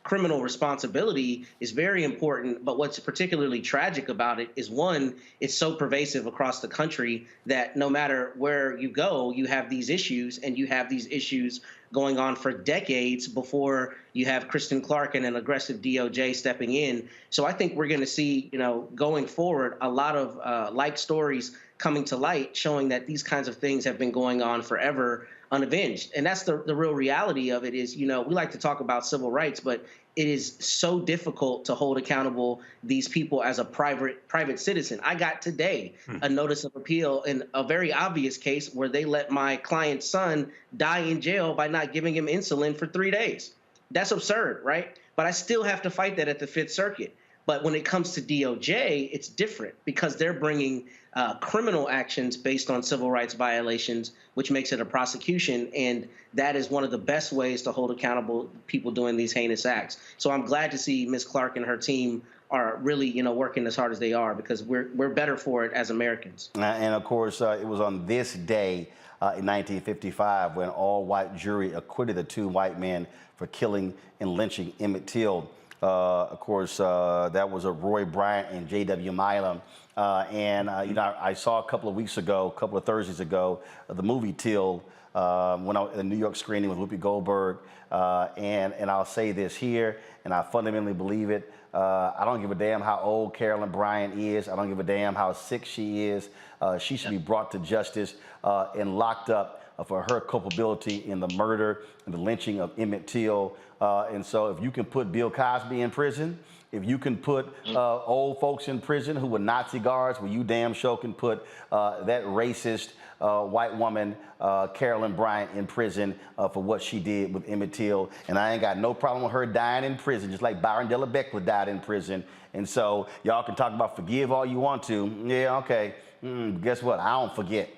criminal responsibility is very important. But what's particularly tragic about it is, one, it's so pervasive across the country that no matter where you go, you have these issues, and you have these issues going on for decades before you have Kristen Clark and an aggressive DOJ stepping in. So I think we're going to see, going forward, a lot of like stories coming to light showing that these kinds of things have been going on forever, unavenged. And that's the real reality of it is, we like to talk about civil rights, but it is so difficult to hold accountable these people as a private citizen. I got today a notice of appeal in a very obvious case where they let my client's son die in jail by not giving him insulin for 3 days. That's absurd, right? But I still have to fight that at the Fifth Circuit. But when it comes to DOJ, it's different because they're bringing criminal actions based on civil rights violations, which makes it a prosecution. And that is one of the best ways to hold accountable people doing these heinous acts. So I'm glad to see Ms. Clark and her team are really, working as hard as they are, because we're better for it as Americans. And of course, it was on this day in 1955 when all-white jury acquitted the two white men for killing and lynching Emmett Till. Of course, that was a Roy Bryant and J.W. Milam. I saw a couple of Thursdays ago, the movie Till, when I was in the New York screening with Whoopi Goldberg. And I'll say this here, and I fundamentally believe it. I don't give a damn how old Carolyn Bryant is. I don't give a damn how sick she is. She should be brought to justice and locked up for her culpability in the murder and the lynching of Emmett Till. And so if you can put Bill Cosby in prison, if you can put old folks in prison who were Nazi guards, well, you damn sure can put that racist white woman, Carolyn Bryant, in prison for what she did with Emmett Till. And I ain't got no problem with her dying in prison, just like Byron Della Beckwith died in prison. And so y'all can talk about forgive all you want to. Yeah, okay. Guess what? I don't forget.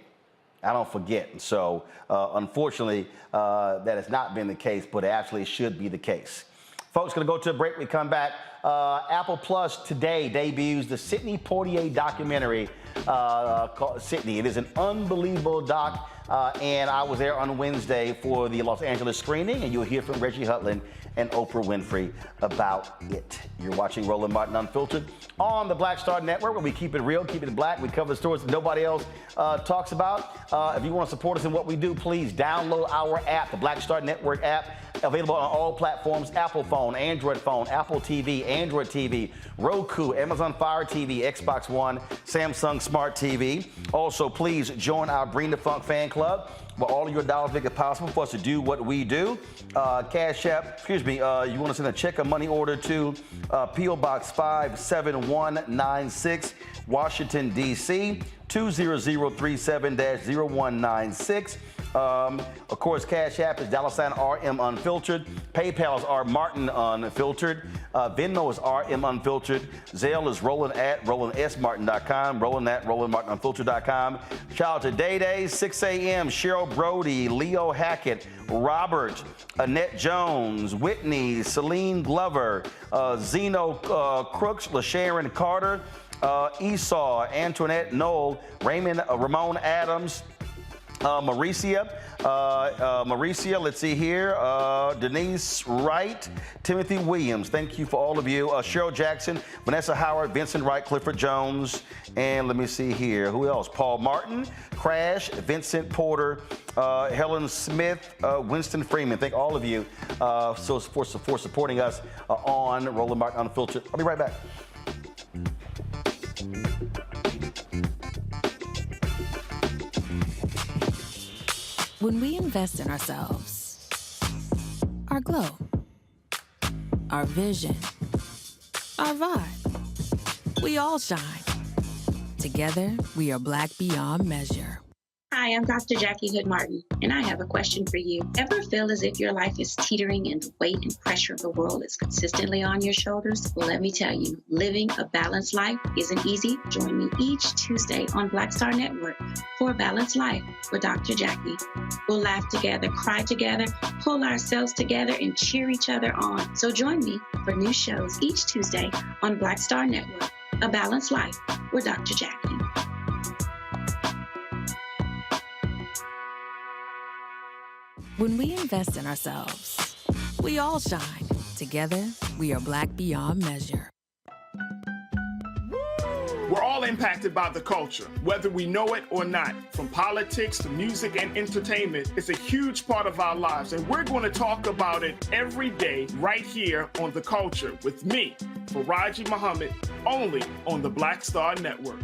And so, unfortunately, that has not been the case, but it actually should be the case. Folks, going to go to a break. We come back. Apple Plus today debuts the Sidney Poitier documentary called Sidney. It is an unbelievable doc, and I was there on Wednesday for the Los Angeles screening, and you'll hear from Reggie Hudlin and Oprah Winfrey about it. You're watching Roland Martin Unfiltered on the Black Star Network, where we keep it real, keep it black. We cover the stories that nobody else talks about. If you want to support us in what we do, please download our app, the Black Star Network app, available on all platforms: Apple phone, Android phone, Apple TV, Android TV, Roku, Amazon Fire TV, Xbox One, Samsung Smart TV. Also, please join our Bring the Funk fan club Well, all of your dollars make it possible for us to do what we do. Cash App, you want to send a check or money order to P.O. Box 57196, Washington, D.C., 20037-0196. Of course, Cash App is $RM Unfiltered. PayPal is R Martin Unfiltered. Venmo is RM Unfiltered. Zelle is Roland@RolandSMartin.com. Roland@RolandMartinUnfiltered.com. Shout out to Day Day, 6 a.m., Cheryl Brody, Leo Hackett, Robert, Annette Jones, Whitney, Celine Glover, Zeno Crooks, LaSharon Carter, Esau, Antoinette Knoll, Ramon Adams, Mauricia, let's see here, Denise Wright, Timothy Williams. Thank you for all of you. Cheryl Jackson, Vanessa Howard, Vincent Wright, Clifford Jones, and let me see here, who else? Paul Martin, Crash, Vincent Porter, Helen Smith, Winston Freeman. Thank all of you for supporting us on Roland Martin Unfiltered. I'll be right back. When we invest in ourselves, our glow, our vision, our vibe, we all shine. Together, we are Black beyond measure. Hi, I'm Dr. Jackie Hood Martin, and I have a question for you. Ever feel as if your life is teetering and the weight and pressure of the world is consistently on your shoulders? Well, let me tell you, living a balanced life isn't easy. Join me each Tuesday on Black Star Network for A Balanced Life with Dr. Jackie. We'll laugh together, cry together, pull ourselves together, and cheer each other on. So join me for new shows each Tuesday on Black Star Network, A Balanced Life with Dr. Jackie. When we invest in ourselves, we all shine. Together, we are Black beyond measure. We're all impacted by the culture, whether we know it or not. From politics to music and entertainment, it's a huge part of our lives, and we're going to talk about it every day right here on The Culture with me, Faraji Muhammad, only on the Black Star Network.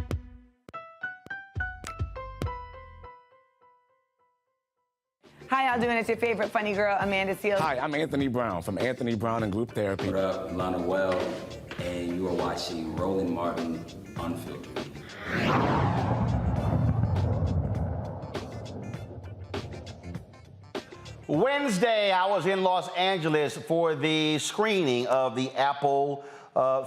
Hi, y'all doing? It's your favorite funny girl, Amanda Seals. Hi, I'm Anthony Brown from Anthony Brown and Group Therapy. What up, Lana Well, and you are watching Roland Martin Unfiltered. Wednesday, I was in Los Angeles for the screening of the Apple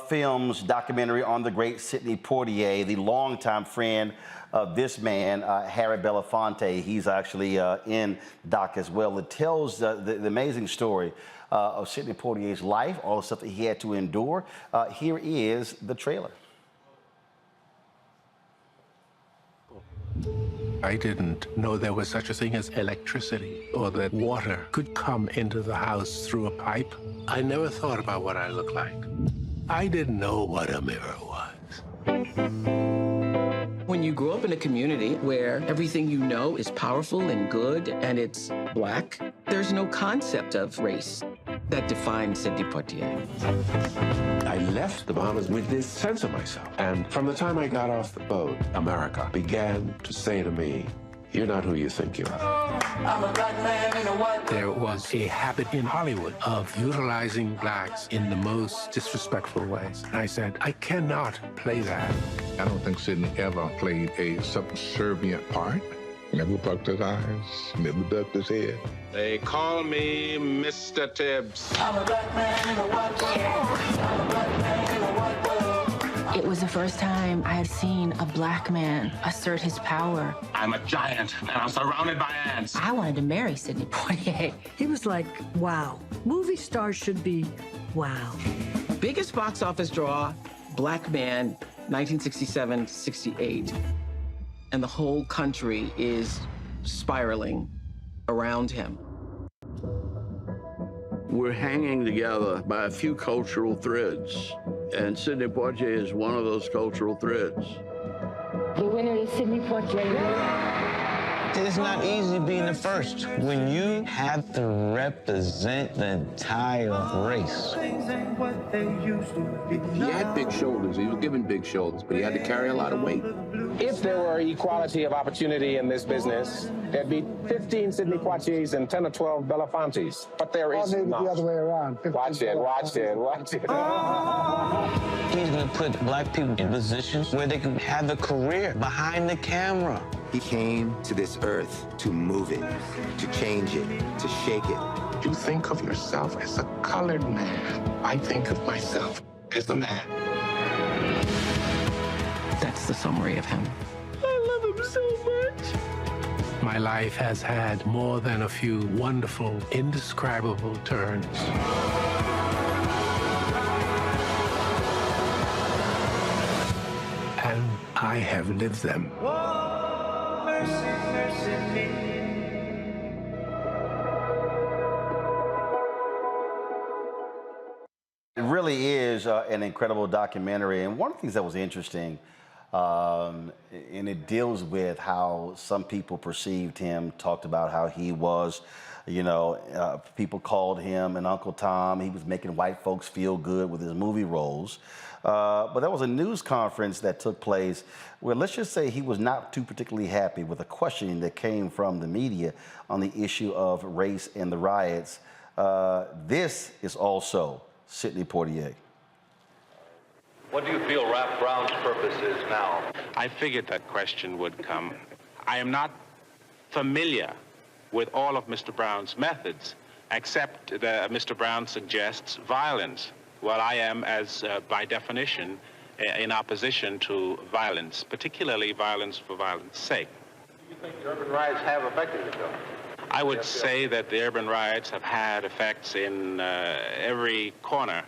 Films documentary on the great Sidney Poitier, the longtime friend of this man, Harry Belafonte. He's actually in the doc as well. It tells the amazing story of Sidney Poitier's life, all the stuff that he had to endure. Here is the trailer. I didn't know there was such a thing as electricity or that water could come into the house through a pipe. I never thought about what I looked like. I didn't know what a mirror was. When you grow up in a community where everything you know is powerful and good and it's Black, there's no concept of race that defines Sidney Poitier. I left the Bahamas with this sense of myself. And from the time I got off the boat, America began to say to me, you're not who you think you are. I'm a Black man in a white. There was a habit in Hollywood of utilizing Blacks in the most disrespectful ways. And I said, I cannot play that. I don't think Sidney ever played a subservient part. Never bucked his eyes, never ducked his head. They call me Mr. Tibbs. I'm a Black man in a white world. I'm a Black man in a white world. It was the first time I had seen a Black man assert his power. I'm a giant, and I'm surrounded by ants. I wanted to marry Sidney Poitier. He was like, wow. Movie stars should be wow. Biggest box office draw, Black man, 1967-68. And the whole country is spiraling around him. We're hanging together by a few cultural threads, and Sidney Poitier is one of those cultural threads. The winner is Sidney Poitier. It's not easy being the first when you have to represent the entire race. He had big shoulders. He was given big shoulders, but he had to carry a lot of weight. If there were equality of opportunity in this business, there'd be 15 Sidney Poitiers and 10 or 12 Belafontes. But there is not. The other way around. Watch it, watch it, watch it. He's going to put black people in positions where they can have a career behind the camera. He came to this earth to move it, to change it, to shake it. You think of yourself as a colored man. I think of myself as a man. That's the summary of him. I love him so much. My life has had more than a few wonderful, indescribable turns. And I have lived them. It really is an incredible documentary. And one of the things that was interesting, and it deals with how some people perceived him, talked about how he was, people called him an Uncle Tom. He was making white folks feel good with his movie roles. But there was a news conference that took place where, let's just say, he was not too particularly happy with a questioning that came from the media on the issue of race and the riots. This is also Sidney Poitier. What do you feel Rap Brown's purpose is now? I figured that question would come. I am not familiar with all of Mr. Brown's methods, except that Mr. Brown suggests violence. Well, I am, as by definition, in opposition to violence, particularly violence for violence' sake. Do you think the urban riots have affected it, though? I would say that the urban riots have had effects in every corner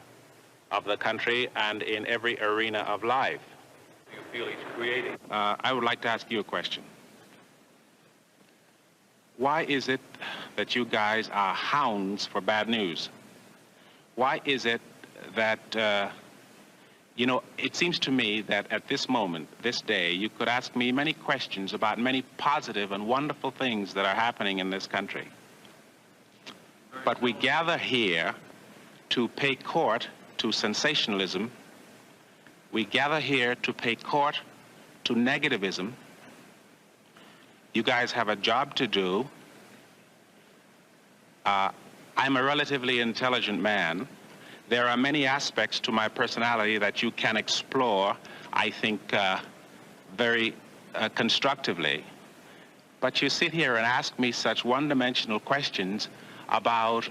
of the country and in every arena of life. Do you feel he's creating? I would like to ask you a question. Why is it that you guys are hounds for bad news? Why is it that, it seems to me that at this moment, this day, you could ask me many questions about many positive and wonderful things that are happening in this country. But we gather here to pay court to sensationalism. We gather here to pay court to negativism. You guys have a job to do. I'm a relatively intelligent man. There are many aspects to my personality that you can explore, I think, very constructively. But you sit here and ask me such one-dimensional questions about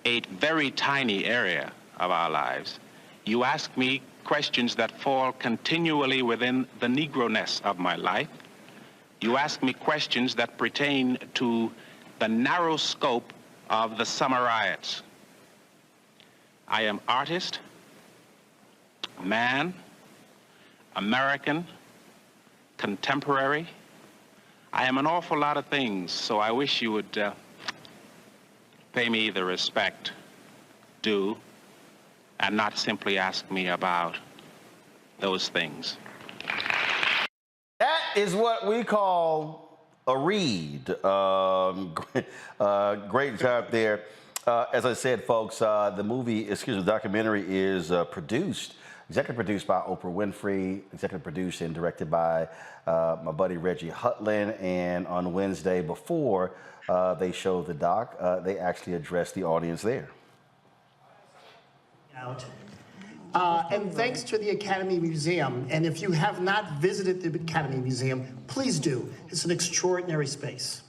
a very tiny area of our lives. You ask me questions that fall continually within the Negro-ness of my life. You ask me questions that pertain to the narrow scope of the summer riots. I am artist, man, American, contemporary. I am an awful lot of things, so I wish you would pay me the respect due and not simply ask me about those things. That is what we call a read. Great job there. As I said, folks, the documentary is executive produced by Oprah Winfrey, executive produced and directed by my buddy Reggie Hutland. And on Wednesday, before they showed the doc, they actually addressed the audience there. And thanks to the Academy Museum. And if you have not visited the Academy Museum, please do. It's an extraordinary space.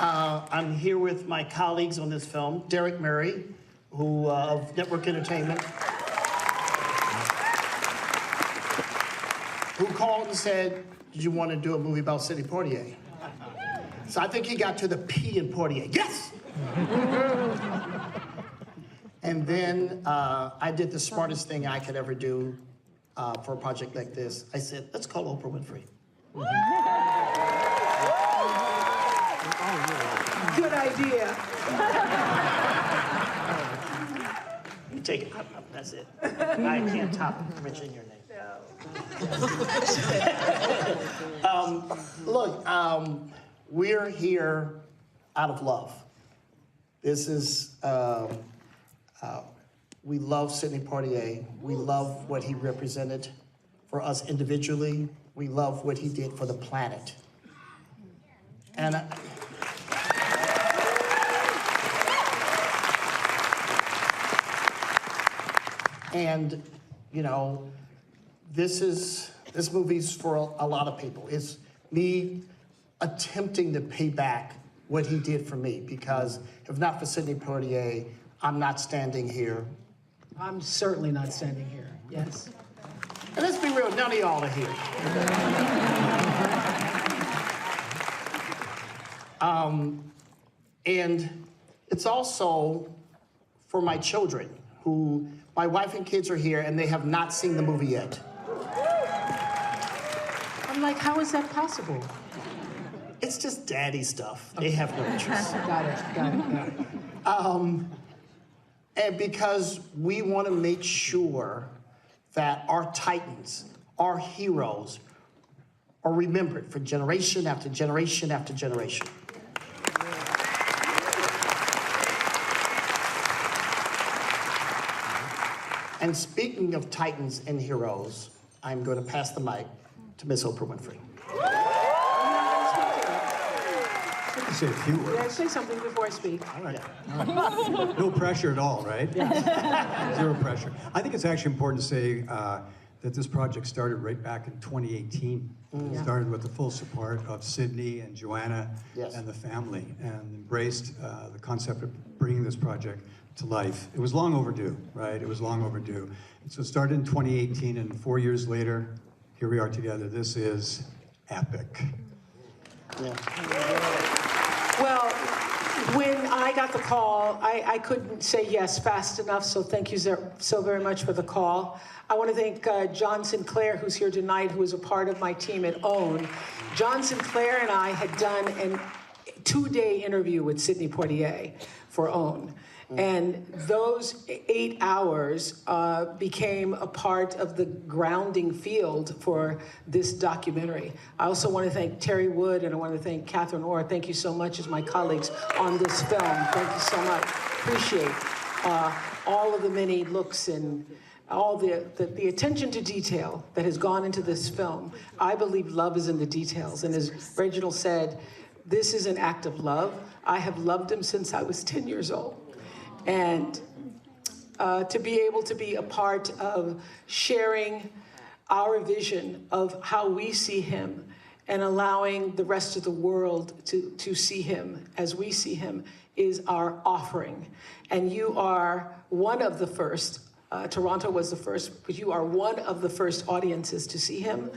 I'm here with my colleagues on this film, Derek Murray, who of Network Entertainment, who called and said, did you want to do a movie about Sidney Poitier? So I think he got to the P in Poitier. Yes! And then I did the smartest thing I could ever do for a project like this. I said, let's call Oprah Winfrey. Good idea. You take it. That's it. I can't top mentioning your name. No. Look, we're here out of love. This is, we love Sidney Poitier. We love what he represented for us individually. We love what he did for the planet. And you know, this movie's for a lot of people. It's me attempting to pay back what he did for me, because if not for Sidney Poitier, I'm not standing here. I'm certainly not standing here, yes. And let's be real, none of y'all are here. And it's also for my children, who, my wife and kids are here and they have not seen the movie yet. I'm like, how is that possible? It's just daddy stuff. They have no interest. Got it. And because we want to make sure that our titans, our heroes, are remembered for generation after generation after generation. And speaking of titans and heroes, I'm going to pass the mic to Miss Oprah Winfrey. Say a few words. Yeah, say something before I speak. All right. No pressure at all, right? Yeah. Zero pressure. I think it's actually important to say that this project started right back in 2018. It started with the full support of Sydney and Joanna and the family, and embraced the concept of bringing this project to life. It was long overdue, right? It was long overdue. And so it started in 2018, and 4 years later, here we are together. This is epic. Well, when I got the call, I couldn't say yes fast enough, so thank you so very much for the call. I want to thank John Sinclair, who's here tonight, who is a part of my team at OWN. John Sinclair and I had done a 2-day interview with Sidney Poitier for OWN. And those 8 hours became a part of the grounding field for this documentary. I also want to thank Terry Wood, and I want to thank Catherine Orr. Thank you so much as my colleagues on this film. Thank you so much. Appreciate all of the many looks and all the attention to detail that has gone into this film. I believe love is in the details. And as Reginald said, this is an act of love. I have loved him since I was 10 years old. And to be able to be a part of sharing our vision of how we see him and allowing the rest of the world to see him as we see him is our offering. And you are one of the first. Toronto was the first, but you are one of the first audiences to see him.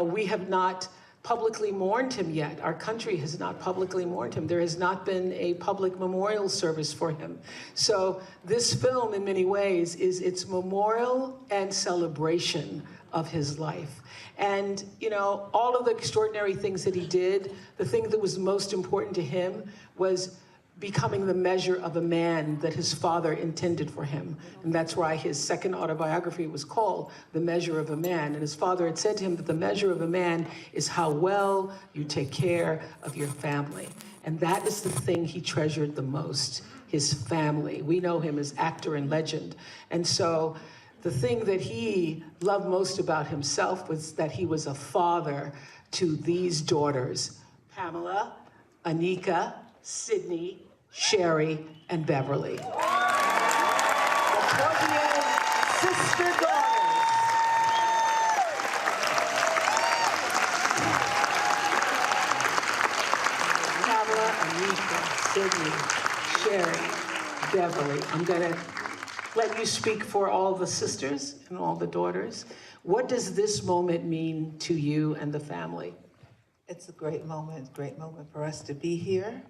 We have not publicly mourned him yet. Our country has not publicly mourned him. There has not been a public memorial service for him. So this film, in many ways, is its memorial and celebration of his life. And, you know, all of the extraordinary things that he did, the thing that was most important to him was becoming the measure of a man that his father intended for him. And that's why his second autobiography was called The Measure of a Man. And his father had said to him that the measure of a man is how well you take care of your family. And that is the thing he treasured the most, his family. We know him as actor and legend. And so the thing that he loved most about himself was that he was a father to these daughters, Pamela, Anika, Sydney, Sherry, and Beverly. The Poitier sister daughters. Pamela, Anika, Sydney, Sherry, Beverly. I'm gonna let you speak for all the sisters and all the daughters. What does this moment mean to you and the family? It's a great moment for us to be here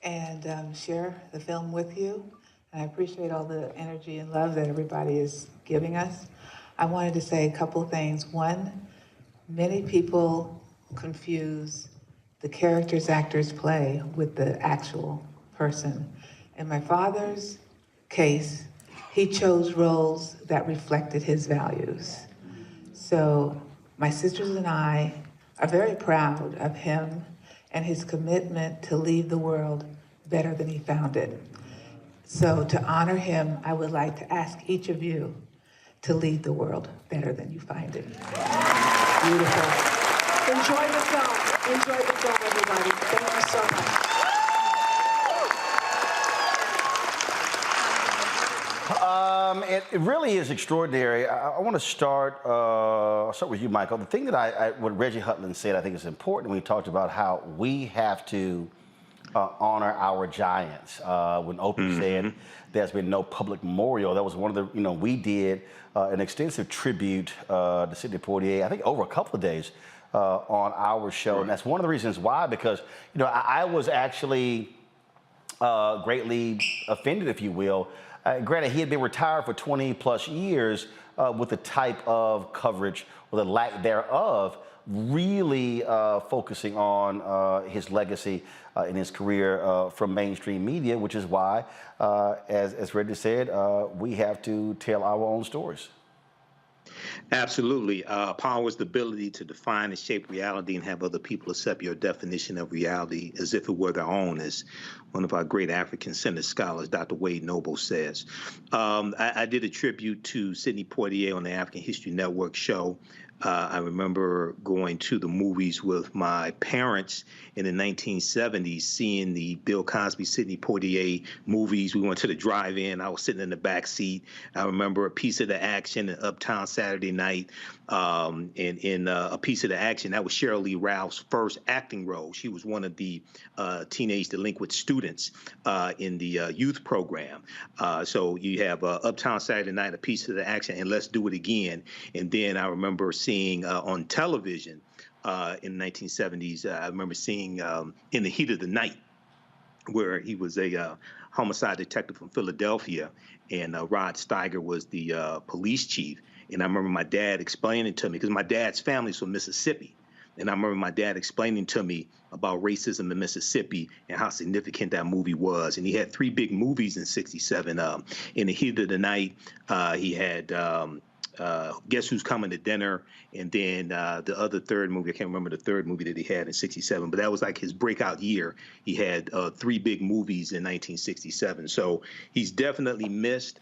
and share the film with you. And I appreciate all the energy and love that everybody is giving us. I wanted to say a couple of things. One, many people confuse the characters actors play with the actual person. In my father's case, he chose roles that reflected his values. So my sisters and I are very proud of him and his commitment to leave the world better than he found it. So to honor him, I would like to ask each of you to leave the world better than you find it. Beautiful. Enjoy the film. Enjoy the film, everybody. Thank you so much. It really is extraordinary. I want to start. I'll start with you, Michael. The thing that what Reggie Hutland said, I think is important when he talked about how we have to honor our giants. When Opie said there's been no public memorial, that was one of the, we did an extensive tribute to Sidney Poitier, I think over a couple of days on our show. And that's one of the reasons why, because, I was actually greatly offended, if you will. Granted, he had been retired for 20 plus years with the type of coverage or the lack thereof, really focusing on his legacy in his career from mainstream media, which is why, as Reggie said, we have to tell our own stories. Absolutely. Power is the ability to define and shape reality and have other people accept your definition of reality as if it were their own, as one of our great African-centered scholars, Dr. Wade Noble, says. I did a tribute to Sidney Poitier on the African History Network show. I remember going to the movies with my parents in the 1970s, seeing the Bill Cosby, Sidney Poitier movies. We went to the drive-in. I was sitting in the back seat. I remember A Piece of the Action in Uptown Saturday Night. In A Piece of the Action, that was Cheryl Lee Ralph's first acting role. She was one of the teenage delinquent students in the youth program. So you have Uptown Saturday Night, A Piece of the Action, and Let's Do It Again. And then I remember seeing on television in the 1970s, I remember seeing In the Heat of the Night, where he was a homicide detective from Philadelphia, and Rod Steiger was the police chief. And I remember my dad explaining to me, because my dad's family's from Mississippi, and I remember my dad explaining to me about racism in Mississippi and how significant that movie was. And he had three big movies in '67. In the Heat of the Night, he had Guess Who's Coming to Dinner, and then the other third movie, I can't remember the third movie that he had in '67, but that was like his breakout year. He had three big movies in 1967. So he's definitely missed.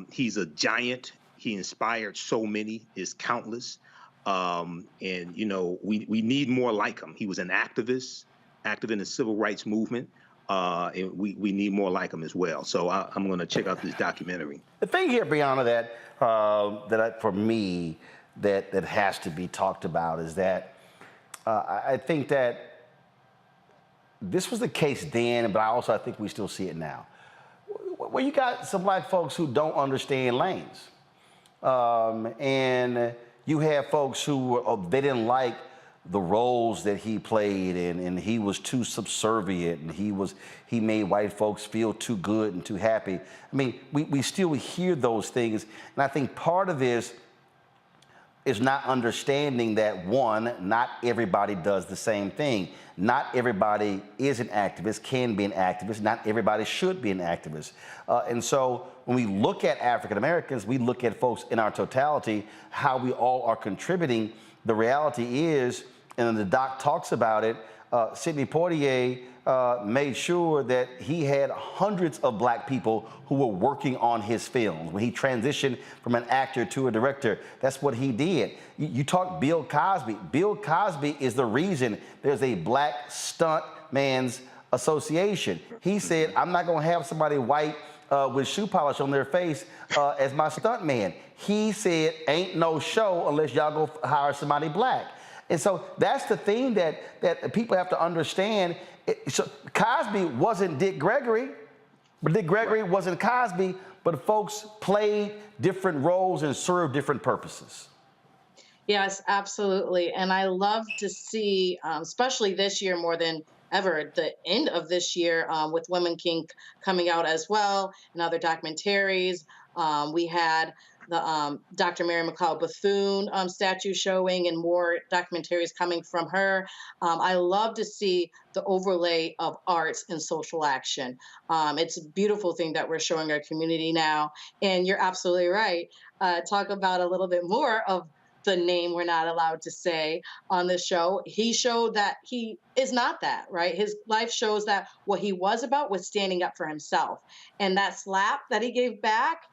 He's a giant. He inspired so many. It's countless. And, we need more like him. He was an activist, active in the civil rights movement. And we need more like him as well. So I'm going to check out this documentary. The thing here, Brianna, for me, that has to be talked about is that I think that this was the case then, but I think we still see it now. Where you got some black folks who don't understand lanes. And you have folks who they didn't like the roles that he played, and he was too subservient, and he made white folks feel too good and too happy. I mean, we still hear those things, and I think part of this is not understanding that, one, not everybody does the same thing. Not everybody is an activist, can be an activist. Not everybody should be an activist. And so when we look at African Americans, we look at folks in our totality, how we all are contributing. The reality is, and the doc talks about it, Sidney Poitier made sure that he had hundreds of black people who were working on his films. When he transitioned from an actor to a director, that's what he did. You talk Bill Cosby. Bill Cosby is the reason there's a Black Stuntman's Association. He said, I'm not gonna have somebody white with shoe polish on their face as my stunt man. He said, ain't no show unless y'all go hire somebody black. And so that's the thing that people have to understand. So Cosby wasn't Dick Gregory, but Dick Gregory wasn't Cosby, but folks played different roles and served different purposes. Yes, absolutely. And I love to see, especially this year more than ever, at the end of this year, with Women King coming out as well, and other documentaries. We had the Dr. Mary McLeod Bethune statue showing, and more documentaries coming from her. I love to see the overlay of arts and social action. It's a beautiful thing that we're showing our community now. And you're absolutely right. Talk about a little bit more of the name we're not allowed to say on the show. He showed that he is not that, right? His life shows that what he was about was standing up for himself. And that slap that he gave back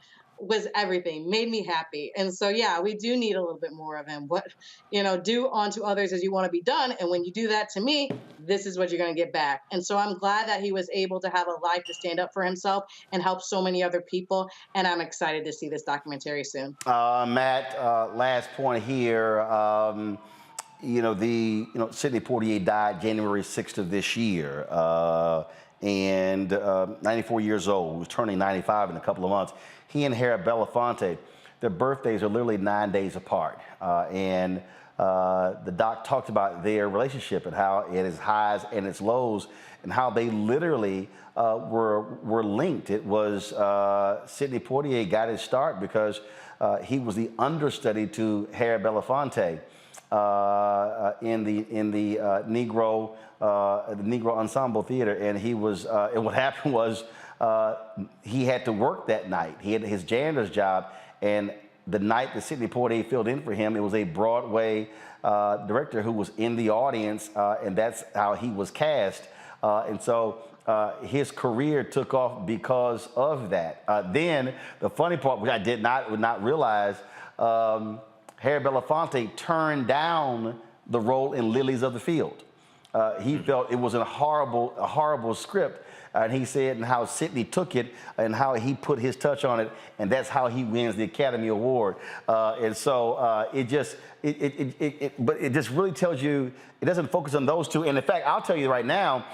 was everything, made me happy. And so, yeah, we do need a little bit more of him. What, do unto others as you want to be done. And when you do that to me, this is what you're going to get back. And so I'm glad that he was able to have a life to stand up for himself and help so many other people. And I'm excited to see this documentary soon. Matt, last point here. Sidney Poitier died January 6th of this year. And 94 years old. He was turning 95 in a couple of months. He and Harry Belafonte, their birthdays are literally 9 days apart. And the doc talked about their relationship and how it is highs and its lows and how they literally were linked. It was Sidney Poitier got his start because he was the understudy to Harry Belafonte in the Negro Ensemble Theater, and he was. And what happened was he had to work that night. He had his janitor's job, and the night that Sidney Poitier filled in for him, it was a Broadway director who was in the audience, and that's how he was cast. And so his career took off because of that. Then the funny part, which I would not realize, Harry Belafonte turned down the role in Lilies of the Field. He felt it was a horrible script. And he said and how Sidney took it and how he put his touch on it, and that's how he wins the Academy Award. And so it just really tells you it doesn't focus on those two. And in fact, I'll tell you right now,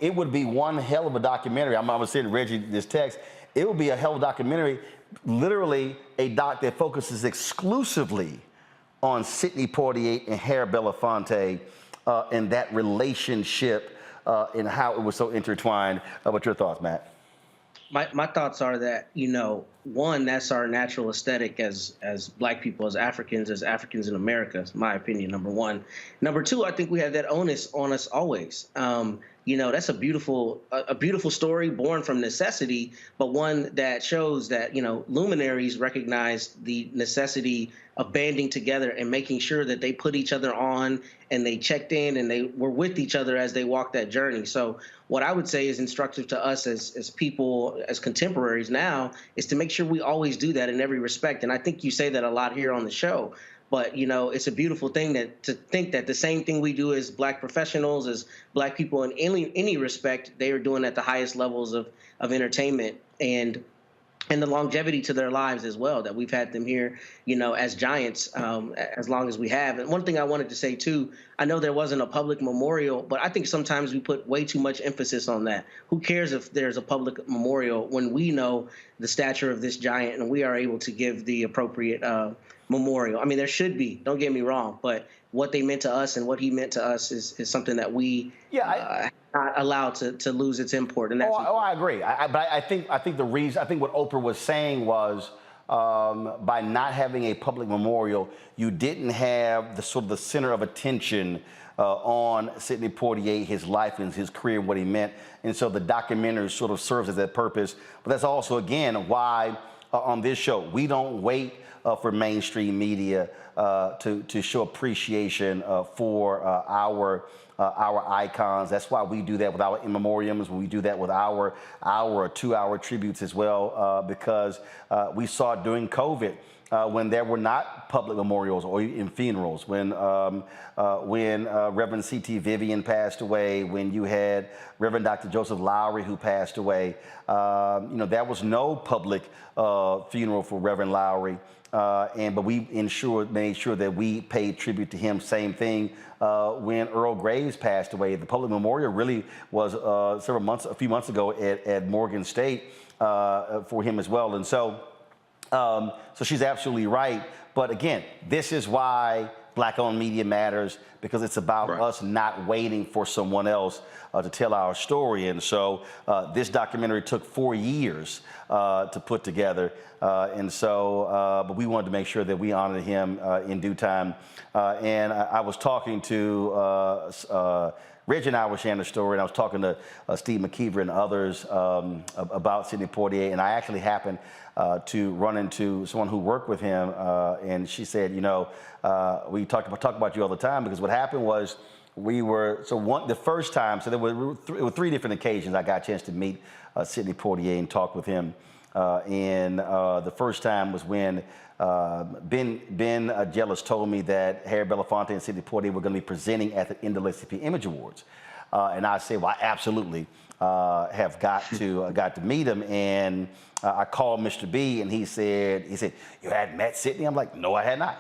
it would be one hell of a documentary. I'm sending Reggie this text. It would be a hell of a documentary, literally a doc that focuses exclusively on Sidney Poitier and Harry Belafonte and that relationship. And how it was so intertwined. What's your thoughts, Matt? My thoughts are that, one, that's our natural aesthetic as Black people, as Africans in America, is my opinion, number one. Number two, I think we have that onus on us always. That's a beautiful story born from necessity, but one that shows that, luminaries recognize the necessity of banding together and making sure that they put each other on and they checked in and they were with each other as they walked that journey. So what I would say is instructive to us as people, as contemporaries now, is to make sure we always do that in every respect. And I think you say that a lot here on the show. But, it's a beautiful thing to think that the same thing we do as Black professionals, as Black people in any respect, they are doing at the highest levels of entertainment and the longevity to their lives as well, that we've had them here, as giants as long as we have. And one thing I wanted to say, too, I know there wasn't a public memorial, but I think sometimes we put way too much emphasis on that. Who cares if there's a public memorial when we know the stature of this giant and we are able to give the appropriate memorial? I mean, there should be, don't get me wrong, but what they meant to us and what he meant to us is something that we not allowed to lose its import. And that's I agree. But I think what Oprah was saying was by not having a public memorial, you didn't have the sort of the center of attention on Sidney Poitier, his life and his career, what he meant. And so the documentary sort of serves as that purpose. But that's also, again, why on this show, we don't wait for mainstream media to show appreciation for our icons. That's why we do that with our in memoriams. We do that with our 2-hour tributes as well, because we saw it during COVID when there were not public memorials or in funerals. When Reverend C.T. Vivian passed away, when you had Reverend Dr. Joseph Lowry who passed away, there was no public funeral for Reverend Lowry. But we made sure that we paid tribute to him. Same thing when Earl Graves passed away. The public memorial really was a few months ago at Morgan State for him as well. And so she's absolutely right. But again, this is why Black-owned media matters, because it's about us not waiting for someone else to tell our story. And so this documentary took 4 years to put together. But we wanted to make sure that we honored him in due time. And I was talking to Reg and I were sharing the story, and I was talking to Steve McKeever and others about Sidney Poitier, and I actually happened to run into someone who worked with him, and she said, you know, we talk about you all the time, because what happened was the first time, so there were three different occasions I got a chance to meet Sidney Poitier and talk with him. The first time was when Ben Jealous told me that Harry Belafonte and Sidney Poitier were going to be presenting at the NAACP Image Awards. And I said, well, I absolutely have got to meet him. And I called Mr. B, and he said, you hadn't met Sidney? I'm like, no, I had not.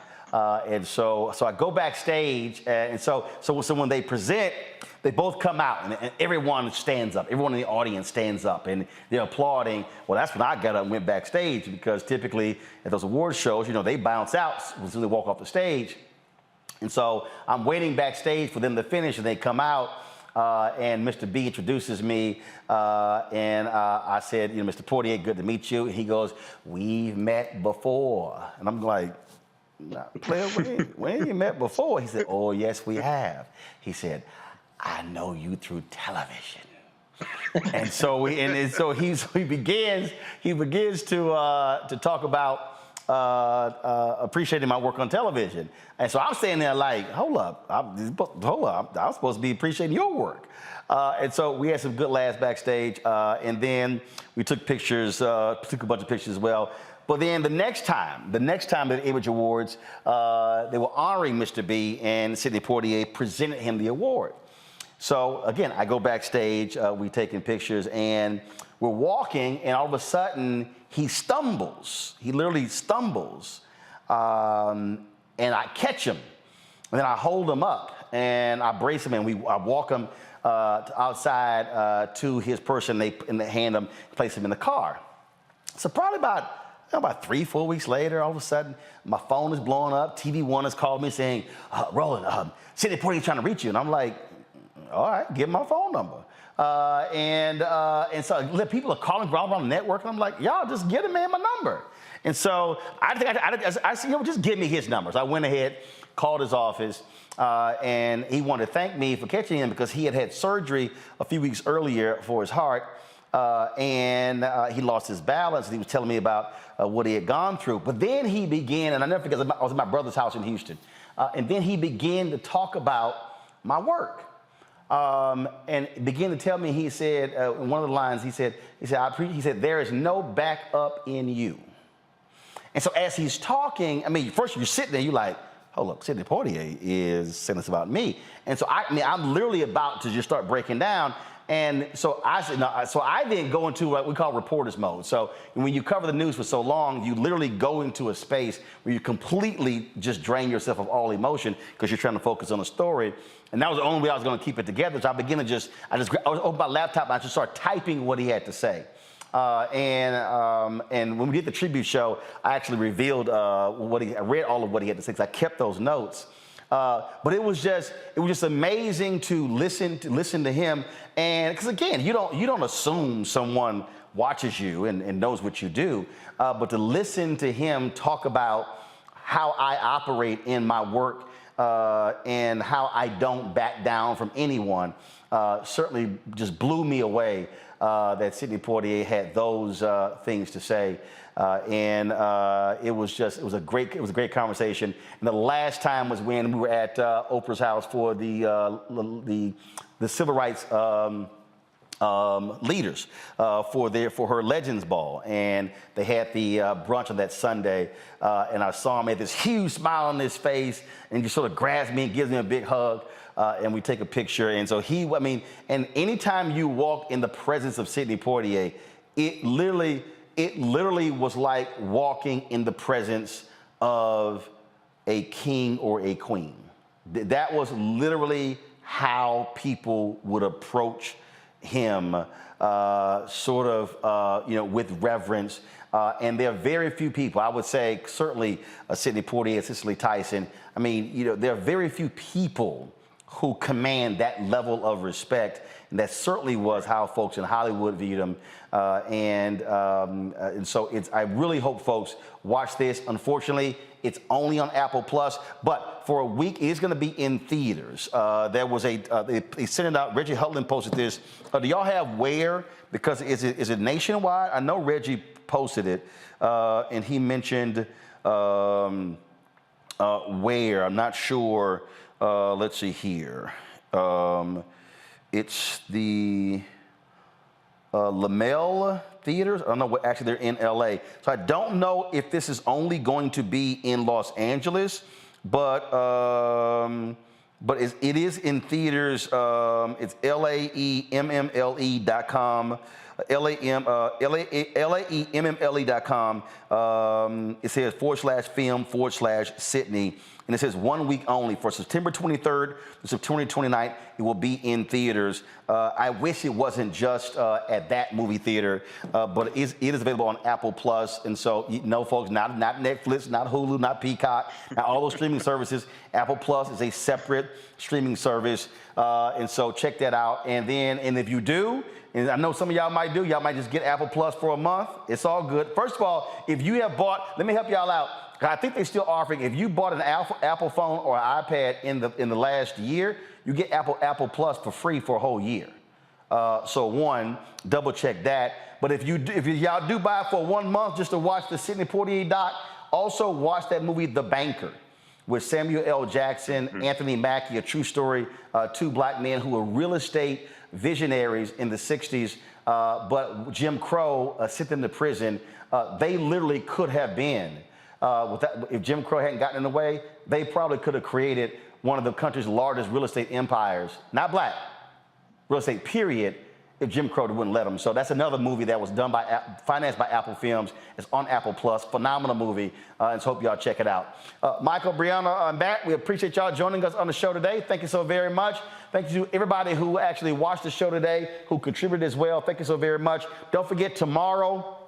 And so I go backstage, and so when they present, they both come out, and everyone stands up. Everyone in the audience stands up, and they're applauding. Well, that's when I got up and went backstage, because typically at those award shows, you know, they bounce out as soon as they walk off the stage. And so I'm waiting backstage for them to finish, and they come out, and Mr. B introduces me, and I said, you know, Mr. Poitier, good to meet you. And he goes, we've met before. And I'm like, nah, player, we ain't met before. He said, oh, yes, we have. He said, I know you through television. And so he begins to talk about appreciating my work on television. And so I'm standing there like, hold up, I'm supposed to be appreciating your work. And so we had some good laughs backstage, and then we took pictures, took a bunch of pictures as well. But then the next time at the Image Awards, they were honoring Mr. B, and Sidney Poitier presented him the award. So again, I go backstage, we taking pictures, and we're walking, and all of a sudden he stumbles. He literally stumbles, and I catch him, and then I hold him up, and I brace him, and I walk him outside to his person. They hand him, place him in the car. So probably about 3-4 weeks later, all of a sudden, my phone is blowing up. TV One has called me saying, Roland, Sidney Poitier trying to reach you. And I'm like, all right, give him my phone number. And so people are calling around the network, and I'm like, y'all just get him man my number. And so I said, you know, just give me his numbers. I went ahead, called his office, and he wanted to thank me for catching him, because he had surgery a few weeks earlier for his heart. And he lost his balance, and he was telling me about what he had gone through. But then he began, and I never forget, I was at my brother's house in Houston, and then he began to talk about my work, and began to tell me. He said, in one of the lines, he said, there is no backup in you. And so as he's talking, I mean, first you're sitting there, you're like, hold up, Sidney Poitier is saying this about me. And so I'm literally about to just start breaking down. And so I then go into what we call reporter's mode. So when you cover the news for so long, you literally go into a space where you completely just drain yourself of all emotion, because you're trying to focus on the story. And that was the only way I was going to keep it together. So I began to I opened my laptop, and I just started typing what he had to say. And when we did the tribute show, I actually revealed I read all of what he had to say, because I kept those notes. But it was just amazing to listen to him, and because again, you don't assume someone watches you and knows what you do, but to listen to him talk about how I operate in my work, and how I don't back down from anyone, certainly just blew me away. That Sidney Poitier had those things to say. It was a great conversation. And the last time was when we were at Oprah's house for the civil rights leaders for her Legends Ball, and they had the brunch on that Sunday, and I saw him had this huge smile on his face, and he just sort of grabs me and gives me a big hug. And we take a picture, and so and anytime you walk in the presence of Sidney Poitier, it literally was like walking in the presence of a king or a queen. That was literally how people would approach him, with reverence. And there are very few people, I would say, certainly Sidney Poitier, Cicely Tyson. I mean, there are very few people who command that level of respect. And that certainly was how folks in Hollywood viewed him. And so I really hope folks watch this. Unfortunately, it's only on Apple Plus, but for a week, it is going to be in theaters. There was they sent it out. Reggie Hutland posted this. Do y'all have where? Because is it nationwide? I know Reggie posted it, and he mentioned where. I'm not sure. Let's see here. It's the Lamel Theaters. I don't know what, actually they're in LA. So I don't know if this is only going to be in Los Angeles, but it is in theaters. It's laemmle.com. laemmle.com. It says /film/Sydney. And it says 1 week only for September 23rd to September 29th. It will be in theaters. I wish it wasn't just at that movie theater, but it is available on Apple Plus. And so, folks, not Netflix, not Hulu, not Peacock, not all those streaming services. Apple Plus is a separate streaming service. And so check that out. And if you do, and I know some of y'all might just get Apple Plus for a month. It's all good. First of all, if you have bought, let me help y'all out. I think they're still offering, if you bought an Apple phone or an iPad in the last year, you get Apple Plus for free for a whole year. So one, double check that. But if y'all do buy it for 1 month just to watch the Sidney Poitier doc, also watch that movie The Banker with Samuel L. Jackson, Anthony Mackie, a true story, two black men who were real estate visionaries in the 60s, but Jim Crow sent them to prison. They literally could have been. If Jim Crow hadn't gotten in the way, they probably could have created one of the country's largest real estate empires, not black, real estate period, if Jim Crow wouldn't let them. So that's another movie that was done financed by Apple Films. It's on Apple Plus, phenomenal movie, and so hope y'all check it out. Michael, Brianna, I'm back. We appreciate y'all joining us on the show today. Thank you so very much. Thank you to everybody who actually watched the show today, who contributed as well. Thank you so very much. Don't forget, tomorrow,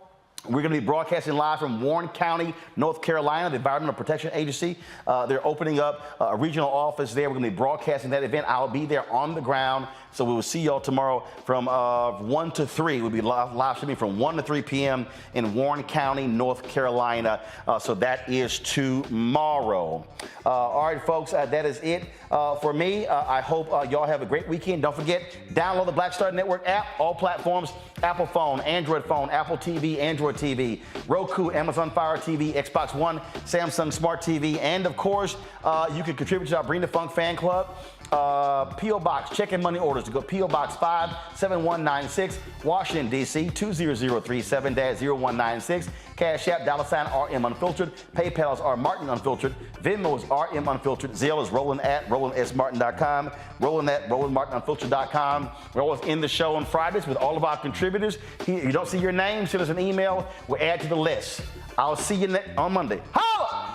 we're going to be broadcasting live from Warren County, North Carolina, the Environmental Protection Agency. They're opening up a regional office there. We're going to be broadcasting that event. I'll be there on the ground. So we will see y'all tomorrow from 1 to 3. We'll be live streaming from 1 to 3 p.m. in Warren County, North Carolina. So that is tomorrow. All right, folks, that is it for me. I hope y'all have a great weekend. Don't forget, download the Black Star Network app, all platforms, Apple phone, Android phone, Apple TV, Android TV, Roku, Amazon Fire TV, Xbox One, Samsung Smart TV, and of course, you can contribute to our Bring the Funk fan club. P.O. Box, check and money orders to go P.O. Box 57196, Washington, D.C. 20037-0196. Cash App, $RM Unfiltered. PayPal is R Martin Unfiltered. Venmo is RM Unfiltered. Zelle is Roland@RolandSMartin.com. Roland@RolandMartinUnfiltered.com. We're always in the show on Fridays with all of our contributors. If you don't see your name, send us an email. We'll add to the list. I'll see you on Monday. Holla!